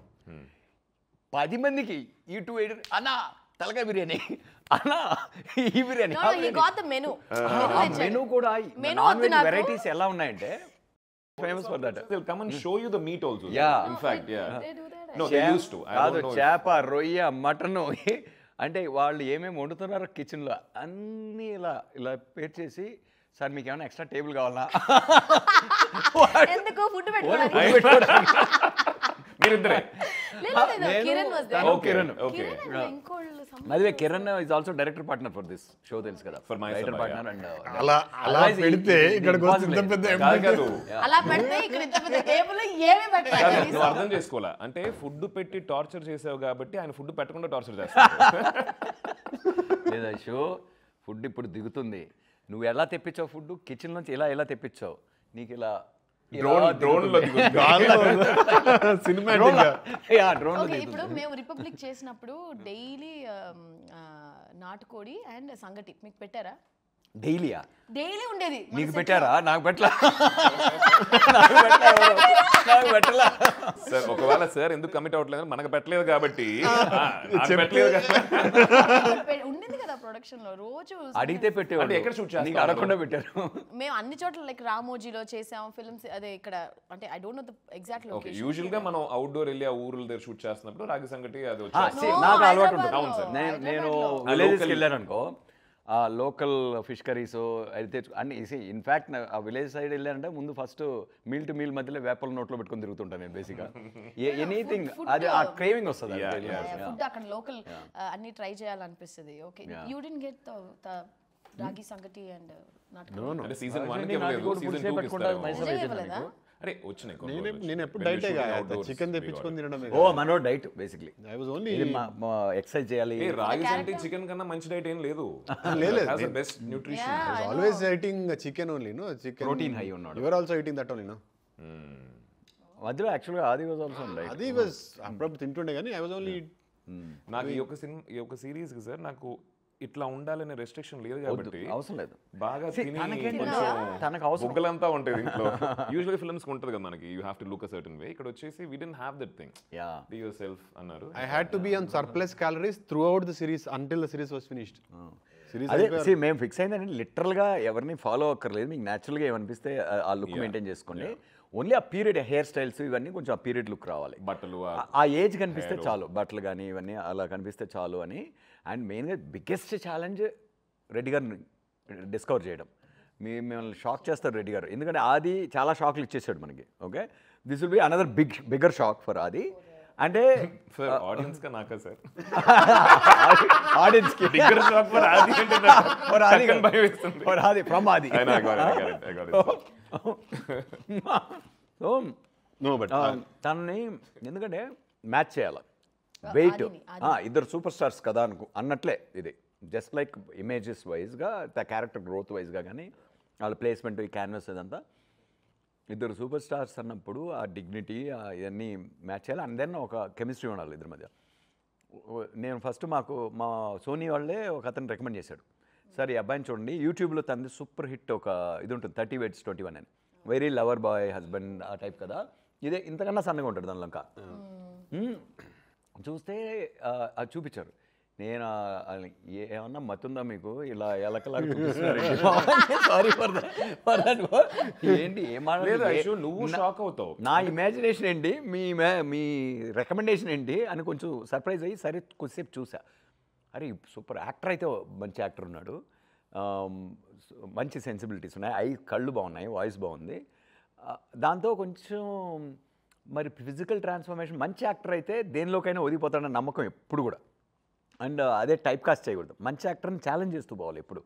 10 మందికి ఈ 2 వెయిటర్ అన్నా తలకాయ బిర్యానీ, అన్నా ఈ బిర్యానీ. మెనూ కూడా నాన్ వెజ్ వెరైటీస్ ఎలా ఉన్నాయంటే famous for that. They'll come and show you the meat also. Yeah. In fact, yeah. They do that. No, they used to. కాదు, చేప, రొయ్య, మటన్, అంటే వాళ్ళు ఏమేమి వండుతున్నారో కిచెన్లో అన్నీ ఇలా ఇలా పేర్చేసి సార్ మీకు ఏమైనా ఎక్స్ట్రా టేబుల్ కావాలా ఎందుకు ఫుడ్ పెట్టుకోవడానికి మీరిద్దరే Kiran was there. Kiran Kiran and ఇంకోళ్ళు మధ్య Kiran is also director partner for this show తెలుసు కదా For my writer Sabha, partner and అలా పెడితే ఇక్కడికి వచ్చి ఇంత పెద్ద కాదు అలా పెడితే ఇక్కడ ఇంత పెద్ద టేబుల్ ఏమీ కాదు, పెట్టాలి నువ్వు అర్థం చేసుకోవాలా అంటే ఫుడ్ పెట్టి టార్చర్ చేసావు కాబట్టి ఆయన ఫుడ్ పెట్టకుండా టార్చర్ చేస్తాడు. లేదా షో ఫుడ్ ఇప్పుడు దిగుతుంది నువ్వు ఎలా తెప్పించావు ఫుడ్ కిచెన్ నుంచి ఇలా తెప్పించావు నీకు ఇలా డ్రోన్ లో సినిమాటిక్ డ్రోన్ ఓకే ఇప్పుడు మేము రిపబ్లిక్ చేసినప్పుడు డైలీ నాటుకోడి అండ్ సంగటి మీకు పెట్టారా డైలీయా డైలీ ఉండేది నీకు పెట్టారా నాకు పెట్టలా సార్ ఒకవేళ సార్ ఎందుకు కమిట్ అవ్వట్లేదు మనకు పెట్టలేదు కాబట్టి పెట్టలేదు ఉండింది కదా ప్రొడక్షన్ లో రోజు అడిగితే పెట్టేవాడు అంటే ఎక్కడ shoot చేస్తారు? నీకు అడగకుండా పెట్టారు మేము అన్ని చోట్ల లైక్ రామోజీలో చేసాం ఫిల్మ్స్ అదే ఇక్కడ అంటే I don't know the exact okay location usual గా మనం అవుట్డోర్ వెళ్ళి ఆ ఊర్ల దగ్గర షూట్ చేస్తున్నప్పుడు రాగి సంగటి అది ఆ, వచ్చేస్తుంది. see, No, నాకు అలవాటు హైదరాబాద్లో. ఉంటుంది అవును సార్. నేను హైదరాబాద్లో. విలేజెస్కి వెళ్ళాను అనుకో ఆ లోకల్ ఫిష్ కర్రీస్ అది తెచ్చు అన్ని ఇన్ఫ్యాక్ట్ ఆ విలేజ్ సైడ్ వెళ్ళానంటే ముందు ఫస్ట్ మీల్ టు మీల్ మధ్యలో వేపల నోట్లో పెట్టుకొని తిరుగుతుంటాను నేను బేసిక్గా ఎనీథింగ్ అది ఆ క్రేవింగ్ వస్తుంది ఫుడ్ అక్కడ లోకల్ అన్ని ట్రై చేయాలనిపిస్తుంది okay you did get the రాగి సంగటి అండ్ నాటుకోడి అంటే సీజన్ 1 నేను కి ఇవ్వలేదు నాటుకోడి సీజన్ పులుసే 2 కి పెట్టుకుంటా, ఇస్తారు. మైసూర్ నిజంగా అయితే ఇవ్వలేదా? అరే వచ్చినాయి కొన్ని రోజులు నేను ఎప్పుడు When we డైటే shooting outdoors, చికెన్ we తెప్పించుకొని తినడమే ఓ మనో diet basically I was only exercise చేయాలి ఏ రాగి సంగటి చికెన్ కన్నా మంచి డైట్ ఏం లేదు లేదు. Best nutrition always eating chicken only no chicken Protein high ఉన్నాడు. You are also eating that only no మధ్యలో యాక్చువల్గా ఆది వాజ్ ఆల్సో డైట్ అది వాజ్ అప్పుడప్పుడు తింటుండే కానీ ఐ వాజ్ ఓన్లీ నాకు ఈ యొక్క సిరీస్ కి సార్ నాకు ఇట్లా ఉండాలనే రెస్ట్రిక్షన్ లేదు కాబట్టి అవసరం లేదు బాగా తిని తనకేంటి తనకు కొంచెం అవసరం బుగ్గలంతా ఉంటుంది ఇంట్లో యూజువల్ ఫిల్మ్స్ ఉంటుంది కదా మనకి you have to look a certain way ఇక్కడ వచ్చేసి we don't have that thing yeah be yourself అన్నారు I had to be on surplus calories throughout the series until the series was finished series అదే see, మేము fix అయిందంటే లిటరల్గా ఎవరిని follow అక్కర్లేదు మీకు న్యాచురల్గా ఏమనిపిస్తే ఆ లుక్ మెయింటైన్ చేసుకోండి ఓన్లీ ఆ పీరియడ్ హెయిర్ స్టైల్స్ ఇవన్నీ కొంచెం ఆ పీరియడ్ లుక్ రావాలి బట్టలు ఆ ఏజ్ కనిపిస్తే చాలు బట్టలు కానీ ఇవన్నీ అలా కనిపిస్తే చాలు అని అండ్ మెయిన్గా బిగ్గెస్ట్ ఛాలెంజ్ రెడ్డి గారిని డిస్కవర్ చేయడం మిమ్మల్ని షాక్ చేస్తారు రెడ్డి గారు ఎందుకంటే ఆది చాలా షాక్లు ఇచ్చేసాడు మనకి okay this will be another bigger shock for ఆది అంటే సార్ ఆడియన్స్ కా నాకా సార్ ఆడియన్స్కి బిగ్గర్ షాక్ ఫర్ ఆది అంటే For Adi టక్కని భయం వేస్తుంది for ఆది ఫ్రమ్ ఆది I know, I got it. So no but తనని ఎందుకంటే మ్యాచ్ చేయాలి వెయిట్ ఆదిని, ఇద్దరు సూపర్ స్టార్స్ కదా అన్నట్లే ఇది జస్ట్ లైక్ ఇమేజెస్ వైజ్గా ద క్యారెక్టర్ గ్రోత్ వైజ్గా కానీ వాళ్ళ ప్లేస్మెంట్ ఈ క్యాన్వస్ ఇదంతా ఇద్దరు సూపర్ స్టార్స్ అన్నప్పుడు ఆ డిగ్నిటీ ఇవన్నీ మ్యాచ్ చేయాలి అండ్ దెన్ ఒక కెమిస్ట్రీ ఉండాలి ఇద్దరి మధ్య నేను ఫస్ట్ మా సోనీ వాళ్ళే ఒక అతను రికమెండ్ చేశాడు సార్ ఈ అబ్బాయిని చూడండి యూట్యూబ్లో తనది సూపర్ హిట్ ఒక ఇది ఉంటుంది 30 Weights 21 అని వెరీ లవర్ బాయ్ హస్బెండ్ ఆ టైప్ కదా ఇదే ఇంతకన్నా సన్నగా ఉంటాడు దానిలో ఇంకా చూస్తే అది చూపించారు నేను ఏమన్నా మత్తుందా మీకు ఇలా ఎలకలాగా సారీ ఫర్ దట్ ఏంటి లేదు ఐషు, నువ్వు షాక్ అవుతావు నా ఇమాజినేషన్ ఏంటి మీ రికమెండేషన్ ఏంటి అని కొంచెం సర్ప్రైజ్ అయ్యి సరే కొద్దిసేపు చూసా అరే సూపర్ యాక్టర్ అయితే మంచి యాక్టర్ ఉన్నాడు మంచి సెన్సిబిలిటీస్ ఉన్నాయి కళ్ళు బాగున్నాయి వాయిస్ బాగుంది దాంతో కొంచెం మరి ఫిజికల్ ట్రాన్స్ఫర్మేషన్ మంచి యాక్టర్ అయితే దేనిలోకైనా ఒదిగిపోతాడన్న నమ్మకం ఎప్పుడు కూడా అండ్ అదే టైప్ కాస్ట్ చేయకూడదు మంచి యాక్టర్ని ఛాలెంజ్ చేస్తూ పోవాలి ఎప్పుడు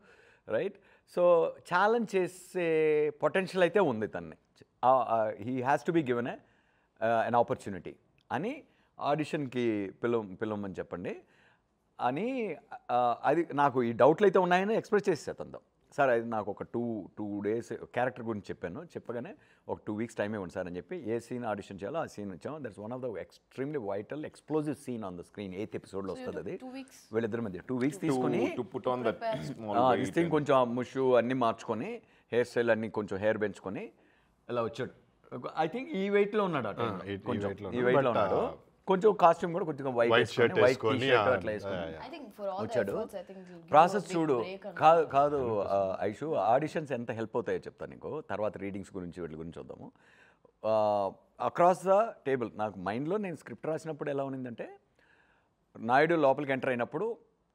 రైట్ సో ఛాలెంజ్ చేసే పొటెన్షియల్ అయితే ఉంది తన్ని he has to be given an opportunity అని ఆడిషన్కి పిలవమని చెప్పండి అని అది నాకు ఈ డౌట్లు అయితే ఉన్నాయని ఎక్స్ప్రెస్ చేసేది తనతో సార్ అది నాకు ఒక టూ డేస్ క్యారెక్టర్ గురించి చెప్పగానే ఒక 2 weeks టైం ఇవ్వండి సార్ అని చెప్పి ఏ సీన్ ఆడిషన్ చేయాలో ఆ సీన్ ఇచ్చాము that's one of the extremely vital explosive scene on the screen 8th episodeలో వస్తుంది అది 2 weeks వీళ్ళిద్దరి మధ్య 2 weeks తీసుకొని to put on that small this thing కొంచెం ముషు అన్నీ మార్చుకొని హెయిర్ స్టైల్ అన్నీ కొంచెం హెయిర్ పెంచుకొని ఇలా వచ్చాడు ఐ థింక్ ఈ వెయిట్లో ఉన్నాడు అటు కొంచెం ఈ వెయిట్లో ఉన్నాడు కొంచెం కాస్ట్యూమ్ కూడా కొంచెం వైట్ shirt వైట్ వేసుకొని, టీ-షర్ట్ అట్లా వేసుకొని I think for all the వచ్చాడు efforts, I think it'll give process you a big చూడు break and కాదు ఐషు ఆడిషన్స్ ఎంత హెల్ప్ అవుతాయో చెప్తాను నీకు తర్వాత రీడింగ్స్ గురించి వీటి గురించి చూద్దాము అక్రాస్ ద టేబుల్ నాకు మైండ్లో నేను స్క్రిప్ట్ రాసినప్పుడు ఎలా ఉన్నిందంటే నాయుడు లోపలికి ఎంటర్ అయినప్పుడు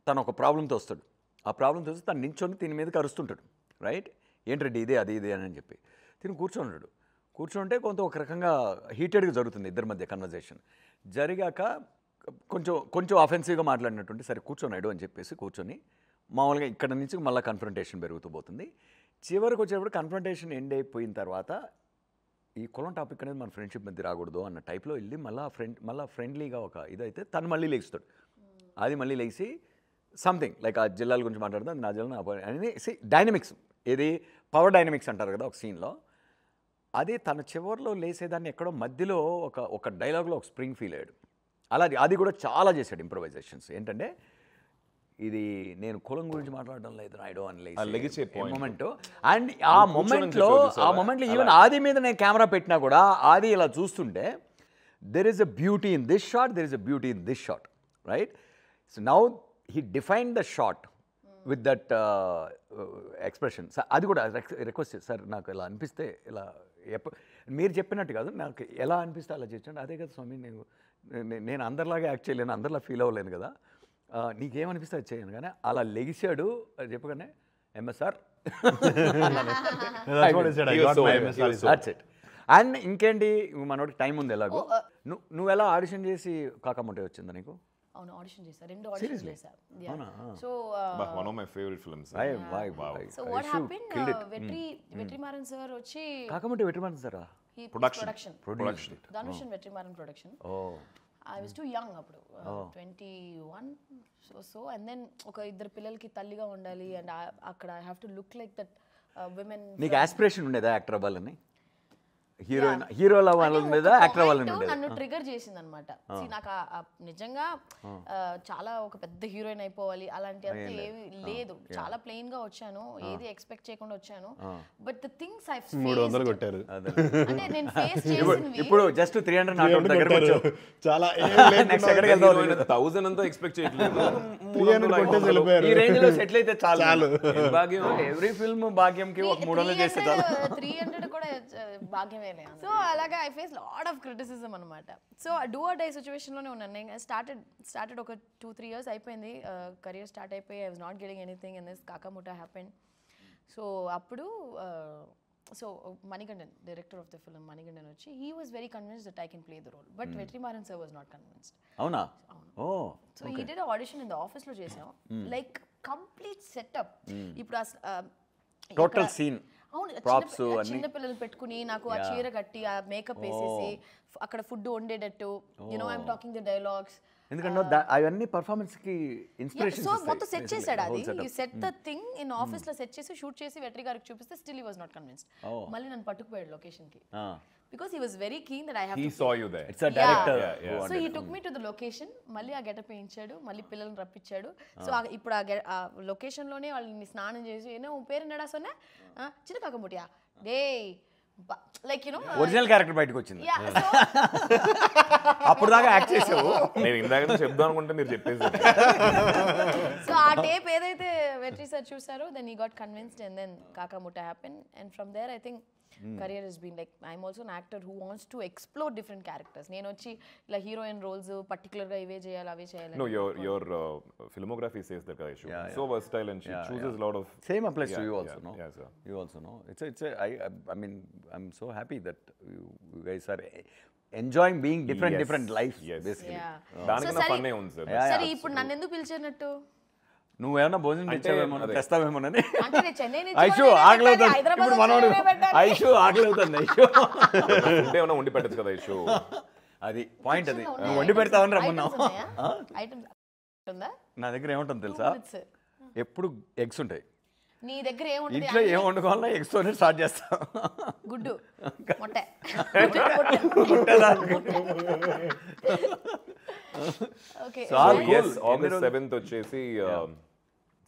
తను ఒక ప్రాబ్లంతో వస్తాడు. ఆ ప్రాబ్లంతో వస్తే తను నించొని దీని మీదకి అరుస్తుంటాడు, రైట్? ఏంటంటే ఇదే అది ఇదే అని చెప్పి తిని కూర్చోన్నాడు. కూర్చుంటే కొంత ఒక రకంగా హీటెడ్గా జరుగుతుంది ఇద్దరి మధ్య కన్వర్జేషన్. జరిగాక కొంచెం అఫెన్సివ్గా మాట్లాడినట్టుంటే సరే కూర్చోనాడు అని చెప్పేసి కూర్చొని మామూలుగా ఇక్కడ నుంచి మళ్ళీ కన్ఫ్రంటేషన్ పెరుగుతూ పోతుంది. చివరికి వచ్చేటప్పుడు కన్ఫ్రంటేషన్ ఎండ్ అయిపోయిన తర్వాత ఈ కులం టాపిక్ అనేది మన ఫ్రెండ్షిప్ మధ్య రాకూడదు అన్న టైప్లో వెళ్ళి మళ్ళీ ఫ్రెండ్లీగా ఒక ఇదైతే తను మళ్ళీ లేస్తాడు. అది మళ్ళీ లేచి సంథింగ్ లైక్ ఆ జిల్లాల గురించి మాట్లాడుతుంది, అది నా జిల్లా అని డైనమిక్స్, ఏది పవర్ డైనమిక్స్ అంటారు కదా ఒక సీన్లో, అది తన చివరిలో లేసేదాన్ని ఎక్కడో మధ్యలో ఒక డైలాగ్లో ఒక స్ప్రింగ్ ఫీల్ అయ్యాడు. అలాగే అది కూడా చాలా చేశాడు ఇంప్రొవైజేషన్స్. ఏంటంటే ఇది నేను కులం గురించి మాట్లాడడం లేదు నాయుడు అని లెగిసే మూమెంట్. అండ్ ఆ మూమెంట్లో ఈవెన్ ఆది మీద నేను కెమెరా పెట్టినా కూడా ఆది ఇలా చూస్తుంటే there is a beauty in this shot, there is a beauty in this shot, right? So now he defined the shot with that expression. అది కూడా రిక్వెస్ట్ సార్ నాకు ఇలా అనిపిస్తే ఇలా మీరు చెప్పినట్టు కాదు, నాకు ఎలా అనిపిస్తే అలా చేయండి. అదే కదా స్వామి, నేను అందరిలాగా యాక్ట్ చేయలేను, అందరిలా ఫీల్ అవ్వలేను కదా, నీకేమనిపిస్తే అది చేయను. కానీ అలా లెగిసాడు అది చెప్పగానే ఎంఎస్ఆర్ అండ్ ఇంకేంటి మనోడికి టైం ఉంది ఎలాగో. నువ్వు ఎలా ఆడిషన్ చేసి కాకముంటే వచ్చిందా నీకు? అవును, ఆడిషన్ చేశా, 2 ఆడిషన్స్ చేశా. So one of my favourite films. So what happened, Vetrimaaran sir వచ్చి కాకముంటే వెట్రిమారన్ సారా production Dhanush and Vetrimaaran production. I was too young అప్పుడు, 21. సో అండ్ దెన్ ఒక ఇద్దరు పిల్లలకి తల్లిగా ఉండాలి అండ్ అక్కడ I have to look like that women. నీకు ఆస్పిరేషన్ ఉండేదా యాక్టర్ అవ్వాలని? హీరోల వాళ్ళ మీద యాక్టర్ అవ్వాలని ఉండేది? నన్ను ట్రిగర్ చేసింది అనమాట. నాకు నిజంగా చాలా ఒక పెద్ద హీరోయిన్ అయిపోవాలి అలాంటి అంతా ఏమి లేదు, చాలా ప్లెయిన్ గా వచ్చాను, ఏది ఎక్స్పెక్ట్ చేయకుండా వచ్చాను. బట్ ది థింగ్స్ ఐ 300 కొట్టారు అంటే నేను ఫేస్ చేసినవి ఇప్పుడు జస్ట్ 300 నాట్ దగ్గర వచ్చావు. చాలా నెక్స్ట్ ఎక్కడికి వెళ్తావు? 1000 అంతా ఎక్స్పెక్ట్ చేయట్లేదు, 300 కొట్టేసి వెళ్ళిపోయారు. ఈ రేంజ్ లో సెటిల్ అయితే చాలు. భాగ్యం ఎవ్రీ ఫిల్మ్ భాగ్యంకి ఒక 300 చేస్తే చాలు. 300 కూడా భాగ్యమే. సో అలాగా I face lot of criticism అనమాట. So do or die situation లోనే ఉన్నాను. నేను స్టార్టెడ్ ఒక 2-3 years అయిపోయింది, కెరియర్ స్టార్ట్ అయిపోయి I was not getting anything and this Kaakamuttai happened. So అప్పుడు so Manikandan, director of the film Manikandan వచ్చి he was very convinced that I can play the role, but Vetrimaaran sir was not convinced. అవునా? Oh so he did audition in the office లో చేసాం, like complete setup. ఇప్పుడు total scene చిన్న పిల్లలు పెట్టుకుని నాకు ఆ చీర కట్టి ఆ మేకప్ వేసేసి అక్కడ ఫుడ్ వండేటట్టు, ఐఎమ్ టాకింగ్ ది డైలాగ్స్. ఎందుకంటే అవన్నీ పర్ఫార్మెన్స్ కి ఇన్స్పిరేషన్. సో మొత్తం సెట్ చేశాడు, అది you set the thing in office లో సెట్ చేసి షూట్ చేసి వెట్రి గారికి చూపిస్తే still he was not convinced. మళ్ళీ నన్ను పట్టుకుపోయాడు లొకేషన్ కి, because he was very keen that I have he to saw you there. It's a director. So he took me to the location, మళ్ళీ ఆ getup వేయించాడు, మళ్ళీ పిల్లల్ని రప్పించాడు. సో ఇప్పుడు ఆ లొకేషన్ లోనే వాళ్ళని స్నానం చేసి ఏనో పేరు నడా సొన్నా చిన్న కాకముటియా డే లైక్ ఒరిజినల్ క్యారెక్టర్ బయటకు వచ్చింది. అప్పుడు దాకా యాక్ట్ చేసావు. నేను ఇందాక చెప్దాం అనుకుంటే మీరు చెప్పేసి. సో ఆ టేప్ ఏదైతే వెట్రి సార్ చూసారో then he got convinced and then Kaakamuttai happen and from there I think career has been like I'm also an actor who wants to explore different characters. నేను వచ్చి ఇలా హీరోయిన్ రోల్స్ పర్టికులర్ గా ఇవే చేయాలి అవే చేయాలి. No, your filmography says that guy should so versatile and she chooses a lot of. Same applies to you also, no? Yeah, sir. You also know. I mean I'm so happy that you guys are enjoying being different life basically. దానికి నా ఫన్నే ఉంది sir. సరే ఇప్పుడు నన్ను ఎందుకు పిలిచేనట్టు? నువ్వేమన్నా భోజనం తెచ్చావేమో తెస్తావేమోనని. అంటే నేను చెన్నై నుంచి ఐషు ఆకలి అవుతుంది ఇప్పుడు మనోడు. ఐషు ఆకలి అవుతుంది. ఐషు ఉంటే ఏమైనా వండి పెట్టచ్చు కదా ఐషు. అది పాయింట్, అది నువ్వు వండి పెడతావని రమ్మన్నావు. ఉందా నా దగ్గర ఏముంటుంది తెలుసా, ఎప్పుడు ఎగ్స్ ఉంటాయి. నీ దగ్గర ఏముంటుంది? ఇంట్లో ఏం వండుకోవాలన్నా ఎగ్స్ తోనే స్టార్ట్ చేస్తా. గుడ్డు మొట్టే okay. So yes, August 7th వచ్చేసి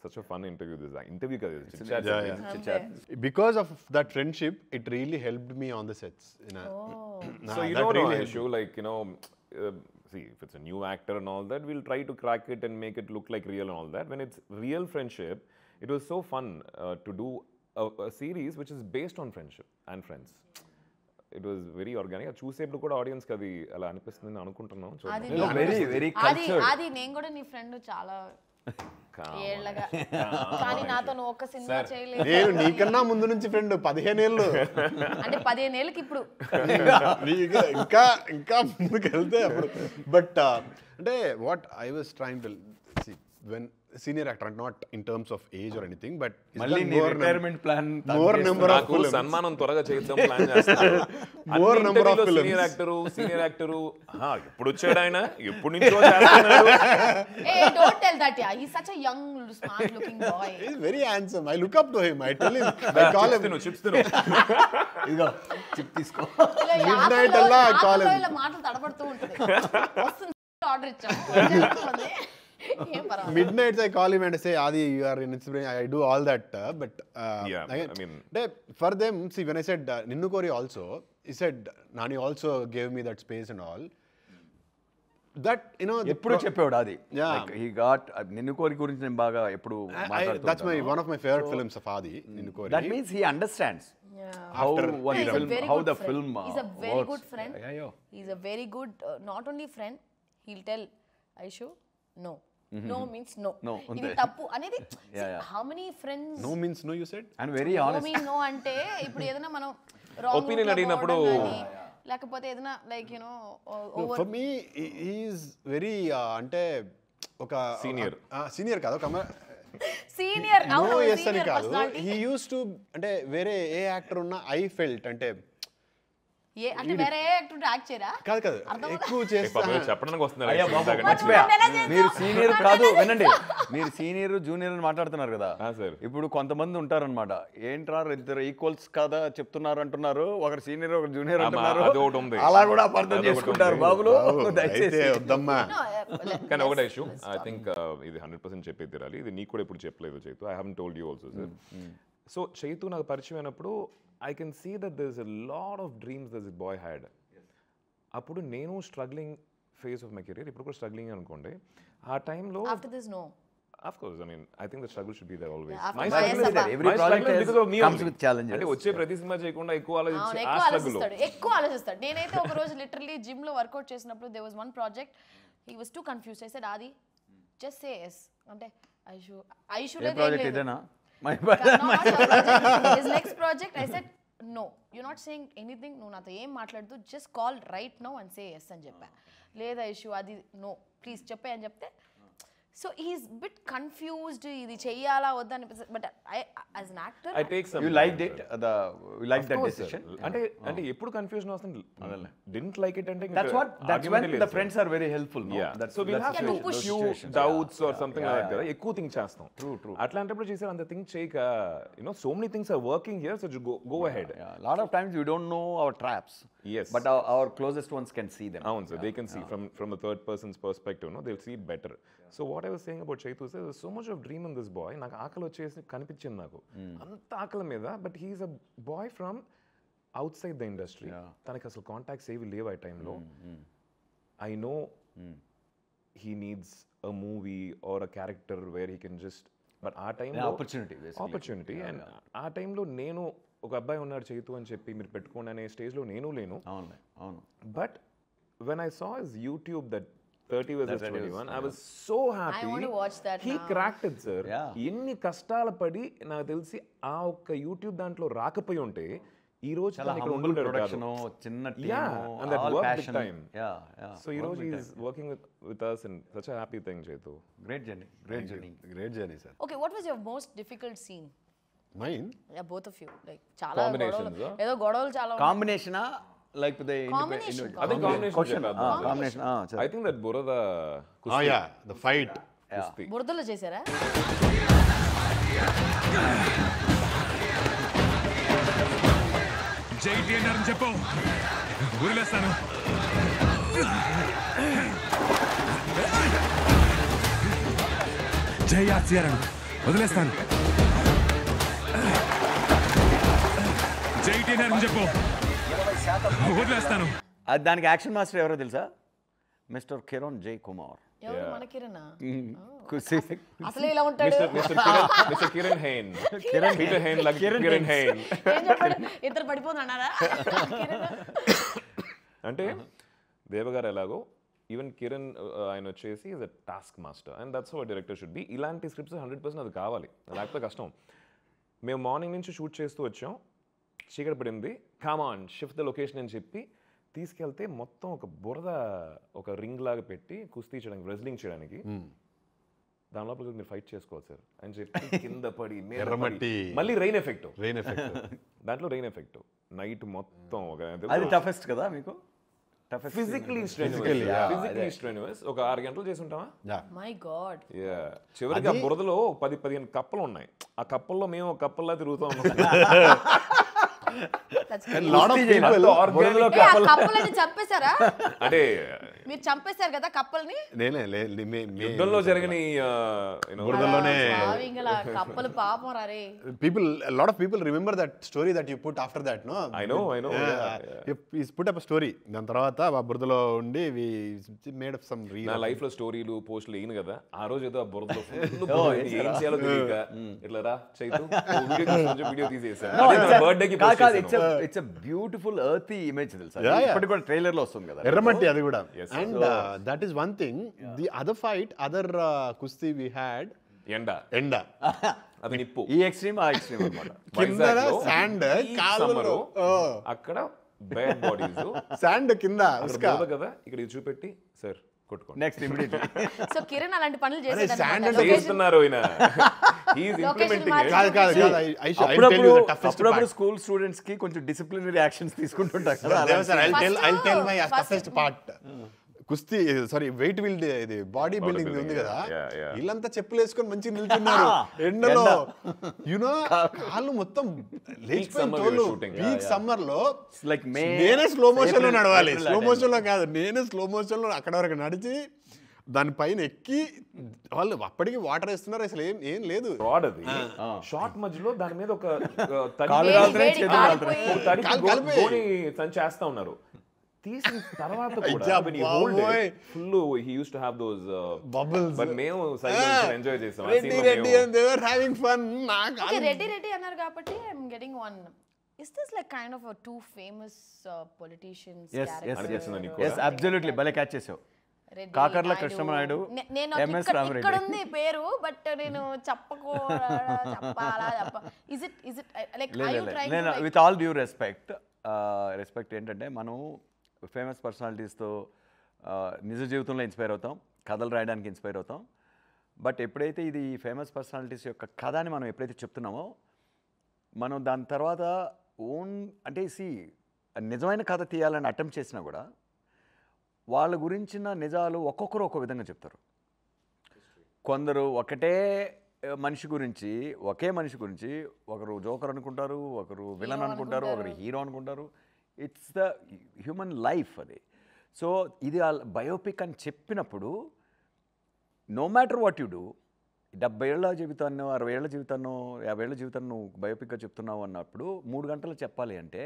such a fun interview. This interview ka chit-chat. Because of that friendship, it really helped me on the sets. So you know, really issue like see, if it's a new actor and all that, we'll try to crack it and make it look like real and all that. When it's real friendship, it was so fun to do a series which is based on friendship and friends. It was very organic. చూసేప్పుడు కూడా audience కి అది అలా అనిపిస్తుంది అనుకుంటున్నాను. Very very cultured. అది నేను కూడా నీ ఫ్రెండ్ చాలా ఏళ్ళగా కానీ నాతో నువ్వు ఒక్క సినిమా చేయలేదు. నేను నీకన్నా ముందు నుంచి ఫ్రెండ్ 15 ఏళ్ళు. అంటే 15 ఏళ్ళకి ఇప్పుడు ఇంకా ఇంకా ముందుకు వెళ్తే అప్పుడు. బట్ అంటే what I was trying to see when senior actor, not in terms of age or anything, but మళ్ళీ నీ retirement plan more number of films. సన్మానం త్వరగా చేద్దాం ప్లాన్ చేస్తాను. More number of films. Senior actor ఎప్పుడు వచ్చాడు ఆయన, ఎప్పుడు నుంచో చేస్తున్నాడు. don't tell that, yeah, he's such a young smart looking boy. He's very handsome. I look up to him. I tell him, I call him. Chips తిను ఇదిగో chip తీసుకో. Midnight అలా I call him. ఇలా మాటలు తడబడుతూ ఉంటుంది. వస్తుంది order ఇచ్చాం. Midnights I call him and say, Adi, you are in inspiration. I do all that, but Yeah, I mean, for them, see, when I said Ninnu Kori also, he said Nani also gave me that space and all. That, you know, ఎప్పుడు చెప్పాడు అది. Yeah. Like, he got నిన్ను కోరి గురించి నేను బాగా ఎప్పుడు మాట్లాడుతూ that's one of my favorite films of Adi, Ninnu Kori. That means he understands how one He's a film, very how good the friend. film He's a very works. good friend. Yeah. He's a very good not only friend, he'll tell Aishu no. No means no. No, ఇది అంతే. తప్పు అనేది. Yeah. How many friends No means no, you said? And very no honest. mean no అంటే ఇప్పుడు ఏదైనా మనం wrong Opinion route లో అడిగినప్పుడు పోవడం గానీ, లేకపోతే ఏదైనా like you know No, for me, he is very అంటే ఒక సీనియర్ కాదు, ఒక సీనియర్ no yes అని కాదు. He used to అంటే వేరే ఏ యాక్టర్ ఉన్నా I felt అంటే అంటే వేరే యాక్టర్ యాక్ట్ చేయరా? కాదు ఎక్కువ చేస్తా. చెప్పడానికి వస్తున్నారు. అయ్యా బాబు, మర్చిపోయా. మీరు సీనియర్ కాదు, వినండి, మీరు సీనియర్ జూనియర్ అని మాట్లాడుతున్నారు కదా. ఇప్పుడు కొంతమంది ఉంటారన్నమాట, ఏంట్రా ఇద్దరు ఈక్వల్స్ కదా చెప్తున్నారు అంటున్నారు, ఒకరు సీనియర్ ఒకరు జూనియర్ అంటున్నారు, అలా కూడా అర్థం చేసుకుంటారు బాబులు. దయచేసి వద్దమ్మా. కానీ ఒకటే ఇష్యూ, ఐ థింక్ ఇది 100% చెప్పేది తిరాలి. ఇది నీకు కూడా ఎప్పుడు చెప్పలేదు Chaitu. I haven't told you also sir. So Chaitu నాకు పరిచయం అయినప్పుడు I can see that there's a lot of dreams that this boy had. అప్పుడు నేను struggling phase of my career, ఇప్పుడు కూడా స్ట్రగ్లింగ్ అనుకోండి. ఆ టైంలో After this no. Of course, I mean, I think the struggle should be there always. After My my struggle is there. Every My project struggle is because of me comes only. with challenges. అంటే వచ్చే ప్రతి cinema చేయకుండా ఎక్కువ ఆలోచించి ఆ struggle. ఎక్కువ ఆలోచిస్తాడు. నేనైతే ఒక రోజు లిటరల్లీ జిమ్ లో వర్కౌట్ చేసినప్పుడు there was one project, he was too confused. I said, Adi, just say yes. అంటే ఐషు ఏ ప్రాజెక్ట్ ఇదేనా? his next project, I said no, you're not saying anything, నువ్వు నాతో ఏం మాట్లాడదు, just call right now and say yes అని చెప్పా. లేదా ఐషు అది no ప్లీజ్ చెప్పే అని చెప్తే, సో హీస్ బిట్ కన్ఫ్యూజ్డ్, ఇది చెయ్యాలా వద్దా అనిపిస్తుంది. But as an actor I take some. You liked it, you liked that decision. అంటే ఎప్పుడు కన్ఫ్యూజన్ వస్తుంది. Didn't like it అంటే That's when the friends are very helpful. No? Yeah. So we'll have to push few doubts or something like that. ఎక్కువ think చేస్తాం. True. అట్లాంటప్పుడు చేసారు అంత think చేయక, so many things are working here, so just go ahead. Yeah. A lot of times we don't know our traps. Yes. But our closest ones can see them. అవును sir, they can see from a third person's perspective, they'll see it better. So what I was saying about Chaitu is there's so much of dream in this boy. నాకు ఆకలి వచ్చేసి కనిపించింది నాకు అంత ఆకలి మీద. But he's a boy from outside the industry. తనకి అసలు కాంటాక్ట్స్ ఏవి లేవు ఆ టైంలో. I know he needs a movie or a character where he can just, but ఆ టైంలో ఆపర్చునిటీ. అండ్ ఆ టైంలో నేను ఒక అబ్బాయి ఉన్నాడు చైతు అని చెప్పి మీరు పెట్టుకోండి అనే స్టేజ్లో నేను లేను. అవును. But when I saw his YouTube that 30 versus 21, I was so happy. I want to watch that He now. cracked it, sir. Yeah. ఎన్ని కష్టాలు పడి నాకు తెలిసి ఆ ఒక్క యూట్యూబ్ దాంట్లో రాకపోయి ఉంటే ఈ రోజు చాలా humble production, చిన్న team, and that all worked big passion. time. Yeah. So ఈ రోజు he is working with us and such a happy thing, Chaitu. Great journey. Great journey, sir. Okay, what was your most difficult scene? Mine? Yeah, both of you. Like చాలా Combinations, గొడవలు, ఏదో గొడవలు చాలా ఉన్నాయి. Combination like the Combination. I think combination. combination. I think that Burada Oh yeah, the fight. Kusti. బురదలో చేశారా? జై TNR అని చెప్పు, వదిలేస్తాను. జై ఆర్సీఆర్ అని వదిలేస్తాను. జై టీఎన్ఆర్ అని చెప్పు, వదిలేస్తాను. దానికి యాక్షన్ మాస్టర్ ఎవరో తెలుసా? మిస్టర్ కిరణ్ జై కుమార్. ఎవరు మన కిరణా? అసలు ఇలా ఉంటాడు. Mr. Kiran Hain. Peter Hain like Kiran Hain. ఏం చెప్పాడు? ఇద్దరు పడిపోతున్నారా? అంటే దేవగారు ఎలాగో ఈవెన్ కిరణ్ ఆయన వచ్చేసి is a task master and that's how director should be. ఇలాంటి స్క్రిప్ట్స్ 100% అది కావాలి, లేకపోతే కష్టం. మేము మార్నింగ్ నుంచి షూట్ చేస్తూ వచ్చాం, చీకటి పడింది, come on shift the location అని చెప్పి తీసుకెళ్తే మొత్తం ఒక బురద ఒక రింగ్ లాగా పెట్టి కుస్తీ చేయడానికి, రెజ్లింగ్ చేయడానికి, దాని లోపల మీరు ఫైట్ చేసుకోవాలి సార్ అని చెప్పి కింద పడి ఎర్రమట్టి, మళ్ళీ రెయిన్ ఎఫెక్ట్, దాంట్లో రెయిన్ ఎఫెక్ట్ నైట్ మొత్తం అది టఫెస్ట్ కదా మీకు? Physically strenuous. ఒక 6 గంటలు చేసి ఉంటామా? My God. చివరికి ఆ బురదలో 10-15 కప్పలు ఉన్నాయి. ఆ కప్పల్లో మేము ఒక కప్పల్లా తిరుగుతూ ఉన్నాం. చంపేశారా? అంటే మీరు చంపేశారు కదా కప్పల్ని? యుద్ధంలో జరగని బురదలోనే కప్పలు పాపం రే. People, a lot of people remember that story that you put after that, no? I know. You put up a story. దాని తర్వాత ఆ బురదలో ఉండి we made up some reel. నా లైఫ్ లో స్టోరీలు పోస్టులు వేయను కదా, ఆ రోజు ఏదో ఆ బురదలో ఏం చేయాలో తెలియక ఇట్లా రా చైతు వీడియో తీసేసాను. బర్త్డేకి ఇట్స్ అ బ్యూటిఫుల్ ఎర్తీ ఇమేజ్ తెలుసా? ఇప్పటికి కూడా ట్రైలర్ లో వస్తుంది కదా ఎర్రమట్టి, అది కూడా. And that is one thing. The other fight, other kusti we had, ఎండ అది నిప్పు. ఈ ఎక్స్ట్రీమ్ ఆ ఎక్స్ట్రీమ్ అన్నమాట. కింద శాండ్, కాలులో అక్కడ బ్యాడ్ బాడీస్, శాండ్ కింద కదా, ఇక్కడ ఇది చూపెట్టి సార్ కొట్టుకోండి నెక్స్ట్ ఇమిడియట్లీ. సో కిరణ్ అలాంటి పనులు చేస్తున్నారు. అప్పుడప్పుడు స్కూల్ స్టూడెంట్స్ కి కొంచెం డిసిప్లినరీ యాక్షన్స్ తీసుకుంటుంటారు కదా. I'll tell my toughest part. కుస్తీ, సారీ, వెయిట్ బిల్డ్, ఇది బాడీ బిల్డింగ్ ఉంది కదా, వీళ్ళంతా చెప్పులు వేసుకొని మంచిగా నిల్చున్నారు ఎండలో, యునో కాళ్ళు మొత్తం లేచిపోయిన తోలు. పీక్ సమ్మర్ లో నేనే స్లో మోషన్ లో నడవాలి, స్లో మోషన్ లో కాదు, నేనే స్లో మోషన్ లో అక్కడ వరకు నడిచి దానిపైన ఎక్కి, వాళ్ళు అప్పటికి వాటర్ వేస్తున్నారు, అసలు ఏం లేదు. రాడ్ అది షార్ట్ మధ్యలో దాని మీద ఒక చేస్తా ఉన్నారు. తీసిన తర్వాత కూడా full he used to have those bubbles, but మేము సైలెన్స్ ఎంజాయ్ చేసాం. Reddy and they were having fun. Okay, Reddy అన్నారు కాబట్టి I am getting one. Is this like kind of a two famous politicians character? Yes, absolutely. భలే catch చేసావు. Kakarla Krishna Naidu, MS Rama Reddy. ఇక్కడ ఉంది పేరు, but నేను చెప్పాలా is it like are you trying to, with all due respect ఏంటంటే మనం ఫేమస్ పర్సనాలిటీస్తో నిజ జీవితంలో ఇన్స్పైర్ అవుతాం, కథలు రాయడానికి ఇన్స్పైర్ అవుతాం. బట్ ఎప్పుడైతే ఇది ఫేమస్ పర్సనాలిటీస్ యొక్క కథని మనం ఎప్పుడైతే చెప్తున్నామో, మనం దాని తర్వాత అంటే నిజమైన కథ తీయాలని అటెంప్ట్ చేసినా కూడా వాళ్ళ గురించిన నిజాలు ఒక్కొక్కరు ఒక్కో విధంగా చెప్తారు. కొందరు ఒకే మనిషి గురించి ఒకరు జోకర్ అనుకుంటారు, ఒకరు విలన్ అనుకుంటారు, ఒకరు హీరో అనుకుంటారు. ఇట్స్ ద హ్యూమన్ లైఫ్ అది. సో ఇది బయోపిక్ అని చెప్పినప్పుడు no matter what you do, 70 ఏళ్ల జీవితాన్నో 60 ఏళ్ల జీవితాన్నో 50 ఏళ్ల జీవితాన్ని నువ్వు బయోపిక్గా చెప్తున్నావు అన్నప్పుడు 3 గంటలు చెప్పాలి అంటే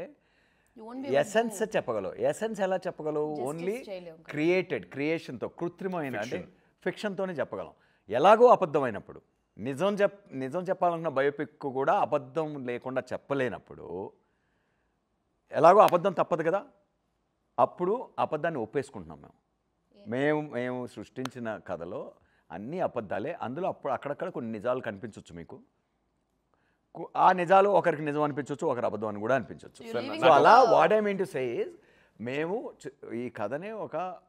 ఎసెన్స్ చెప్పగలవు. ఎసెన్స్ ఎలా చెప్పగలవు? ఓన్లీ క్రియేషన్తో, కృత్రిమైన అంటే ఫిక్షన్తోనే చెప్పగలం. ఎలాగో అబద్ధమైనప్పుడు, నిజం చెప్పాలన్న బయోపిక్ కూడా అబద్ధం లేకుండా చెప్పలేనప్పుడు, ఎలాగో అబద్ధం తప్పదు కదా, అప్పుడు అబద్ధాన్ని ఒప్పేసుకుంటున్నాం. మేము సృష్టించిన కథలో అన్నీ అబద్ధాలే. అందులో అక్కడక్కడ కొన్ని నిజాలు కనిపించవచ్చు మీకు. ఆ నిజాలు ఒకరికి నిజం అనిపించవచ్చు, ఒకరు అబద్ధం అని కూడా అనిపించవచ్చు. సో అలా what I mean to say is, మేము ఈ కథనే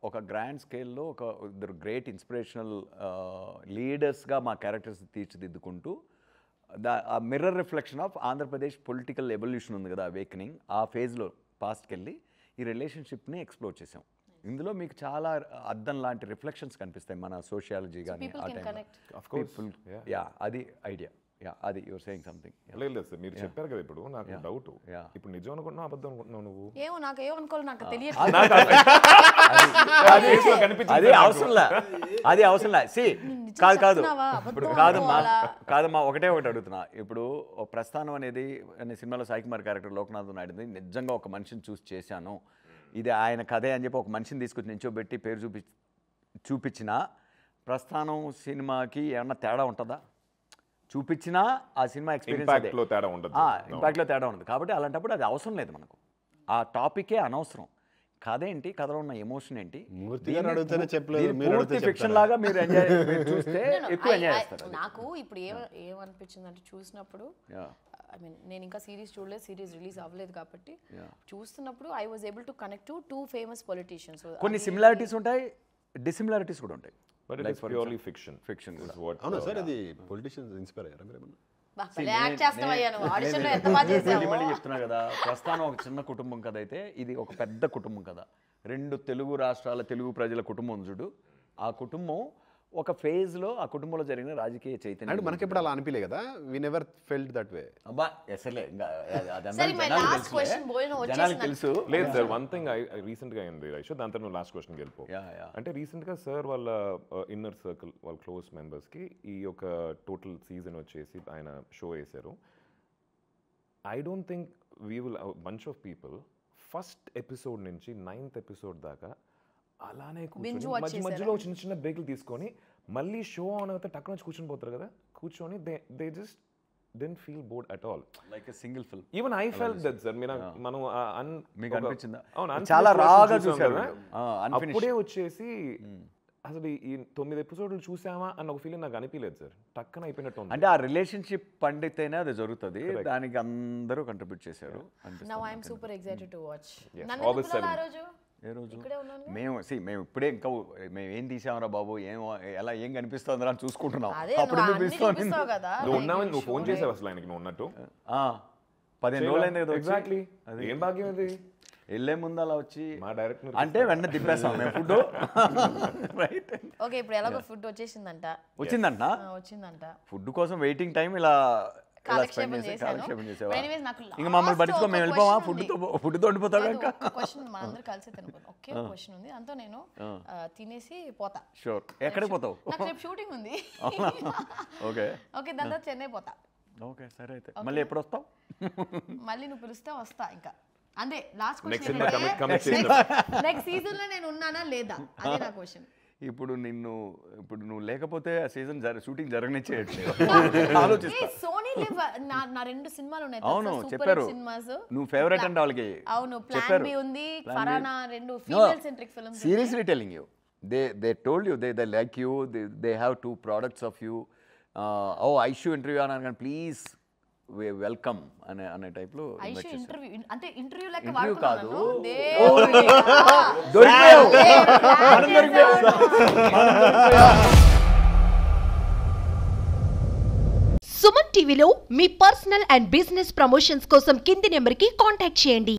ఒక గ్రాండ్ స్కేల్లో ఇద్దరు గ్రేట్ ఇన్స్పిరేషనల్ లీడర్స్గా మా క్యారెక్టర్స్ తీర్చిదిద్దుకుంటూ ఆ mirror reflection of Andhra Pradesh political evolution ఉంది కదా, అవేకనింగ్, ఆ ఫేజ్లో పాస్ట్కి వెళ్ళి ఈ రిలేషన్షిప్ని ఎక్స్ప్లోర్ చేసాం. ఇందులో మీకు చాలా అద్దం లాంటి రిఫ్లెక్షన్స్ కనిపిస్తాయి మన సోషియాలజీ కానీ ఆ టైంలో. అది ఐడియా. అది యువర్ సేయింగ్ సంథింగ్. లేదు సార్, మీరు చెప్పారు కదా, ఇప్పుడు నాకు డౌట్, ఇప్పుడు నిజం అనుకుంటున్నావు అబద్ధం అనుకుంటున్నావు నువ్వు? ఏమో నాకు ఏమనుకోవాలి, నాకు తెలియదు. అది అవసరంలా. కాదమ్మా, ఒకటే అడుగుతున్నా. ఇప్పుడు ప్రస్థానం అనేది సినిమాలో సాయి కుమార్ క్యారెక్టర్ లోకనాథ్ నాయుడుది నిజంగా ఒక మనిషిని చూసి చేశాను, ఇది ఆయన కథే అని చెప్పి ఒక మనిషిని తీసుకొచ్చి నించోబెట్టి పేరు చూపించిన ప్రస్థానం సినిమాకి ఏమన్నా తేడా ఉంటుందా? చూపించినా ఆ సినిమా ఎక్స్పీరియన్స్ ఇంపాక్ట్లో తేడా ఉండదు కాబట్టి అలాంటప్పుడు అది అవసరం లేదు మనకు. ఆ టాపికే అనవసరం. కథ ఏంటి, కథలో ఉన్న ఎమోషన్ ఏంటి, మూర్తి గారు అడిగితేనే చెప్పలేదు, మీరు అడిగితే ఫిక్షన్ లాగా మీరు ఎంజాయ్ చూస్తే ఎక్కువ ఎంజాయ్ చేస్తారు. నాకు ఇప్పుడు ఏమనిపించింది అంటే చూసినప్పుడు ఐ మీన్ నేను ఇంకా సిరీస్ చూడలేదు, సిరీస్ రిలీజ్ అవ్వలేదు కాబట్టి చూస్తున్నప్పుడు I was able to connect to 2 famous politicians. కొన్ని సిమిలారిటీస్ ఉంటాయి, డిసిమిలారిటీస్ కూడా ఉంటాయి. But it is purely fiction. Fiction is what. అవునా సార్, అది పొలిటీషియన్స్ ఇన్స్పైర్ అయ్యారా మీరు ఏమన్నా? మళ్ళీ చెప్తున్నా కదా, ప్రస్థానం ఒక చిన్న కుటుంబం కథ అయితే ఇది ఒక పెద్ద కుటుంబం కదా. 2 తెలుగు రాష్ట్రాల తెలుగు ప్రజల కుటుంబం చూడు. ఆ కుటుంబం ఒక ఫేజ్ లో ఆ కుటుంబంలో జరిగిన రాజకీయ చైతన్యం అంటే మనకి ఎప్పుడు అలా అనిపించలే కదా, we never felt that way. అబ్బా అసలే జనాలకు తెలుసు. లేదు సార్, వన్ థింగ్ రీసెంట్ గా అయింది రైషో, దాని తర్వాత నువ్వు లాస్ట్ క్వశ్చన్ వెళ్ళిపో. అంటే రీసెంట్ గా సార్ వాళ్ళ ఇన్నర్ సర్కిల్ వాళ్ళ క్లోజ్ మెంబర్స్ కి ఈ యొక్క టోటల్ సీజన్ వచ్చేసి ఆయన షో వేశారు. I don't think we will bunch of people first episode నుంచి 9th ఎపిసోడ్ దాకా అలానే కూర్చొని మధ్యలో చిన్న చిన్న బ్రేక్లు తీసుకొని మళ్ళీ షో ఆన్ అవుతే టక్కున వచ్చి కూర్చొని పోతారు కదా, కూర్చొని they just didn't feel bored at all, like a single film. Even I felt that sir, మనం మీకు అనిపించిందా? చాలా రాగా చూసారు అప్పుడే వచ్చేసి అసలు ఈ 9 ఎపిసోడ్లు చూసామా అన్న ఒక ఫీలింగ్ నాకు అనిపించలేదు సార్, టక్కన అయిపోయినట్టు ఉంది. అంటే ఆ రిలేషన్షిప్ పండితేనే అది జరుగుతుంది, దానికి అందరూ కంట్రిబ్యూట్ చేశారు. Now I am super excited to watch. August 7th. ఏ రోజు మేము ఇప్పుడే ఇంకా మేము ఏం తీసామరా బాబు, ఏం కనిపిస్తుందిరా అని చూసుకుంటున్నాం. అప్పుడు నువ్వు ఫోన్ చేసావు అసలు ఆయనకి నువ్వు ఉన్నట్టు 15 రోజులు అయింది కదా. ఎగ్జాక్ట్లీ, ఏం భాగ్యం అది. వెళ్ళే ముందు అలా వచ్చి మా డైరెక్టర్ అంటే వెంటనే తిప్పేస్తాం మేము ఫుడ్. Right, okay. ఇప్పుడు ఎలాగో ఫుడ్ వచ్చిందంట. ఫుడ్ కోసం వెయిటింగ్ టైం ఇలా కాలక్షేపం చేశాను. ఇంకా మమ్మల్ని పట్టించుకో, మేము వెళ్ళిపోవా, ఫుడ్ తోడిపోతాడు. ఇంకా క్వశ్చన్ మనందరూ కలిసి తినుకుందాం. ఒకే క్వశ్చన్ ఉంది, అంతా నేను తినేసి పోతా. షూర్. ఎక్కడికి పోతావు? నాకు రేపు షూటింగ్ ఉంది. ఓకే ఓకే, దాని తర్వాత చెన్నై పోతా. ఓకే సరే, అయితే మళ్ళీ ఎప్పుడు వస్తావు? మళ్ళీ నువ్వు పిలిస్తే వస్తా. ఇంకా అంతే. లాస్ట్ క్వశ్చన్, నెక్స్ట్ సీజన్ లో నేను ఉన్నానా లేదా, అదే నా క్వశ్చన్. ఇప్పుడు నువ్వు లేకపోతే ఆ సీజన్ షూటింగ్ జరగనిచ్చేయట్లేదు. సోనీ లివ్ నా 2 సినిమాలు ఉన్నాయి. అవును చెప్పారు, నువ్వు ఫేవరెట్ అంటే వాళ్ళకి. అవును, ప్లాన్ బి ఉంది, ఫరానా, 2 female centric films. Seriously telling you, they told you they like you, they have 2 products of you. Aishu interview అన్నాను, ప్లీజ్ వెల్కమ్ అనే టైప్ లో. ఇంటర్వ్యూ అంటే ఇంటర్వ్యూ లెక్క ఇంటర్వ్యూ కాదు, సుమన్ టీవీలో మీ పర్సనల్ అండ్ బిజినెస్ ప్రమోషన్స్ కోసం కింది నెంబర్కి కాంటాక్ట్ చేయండి.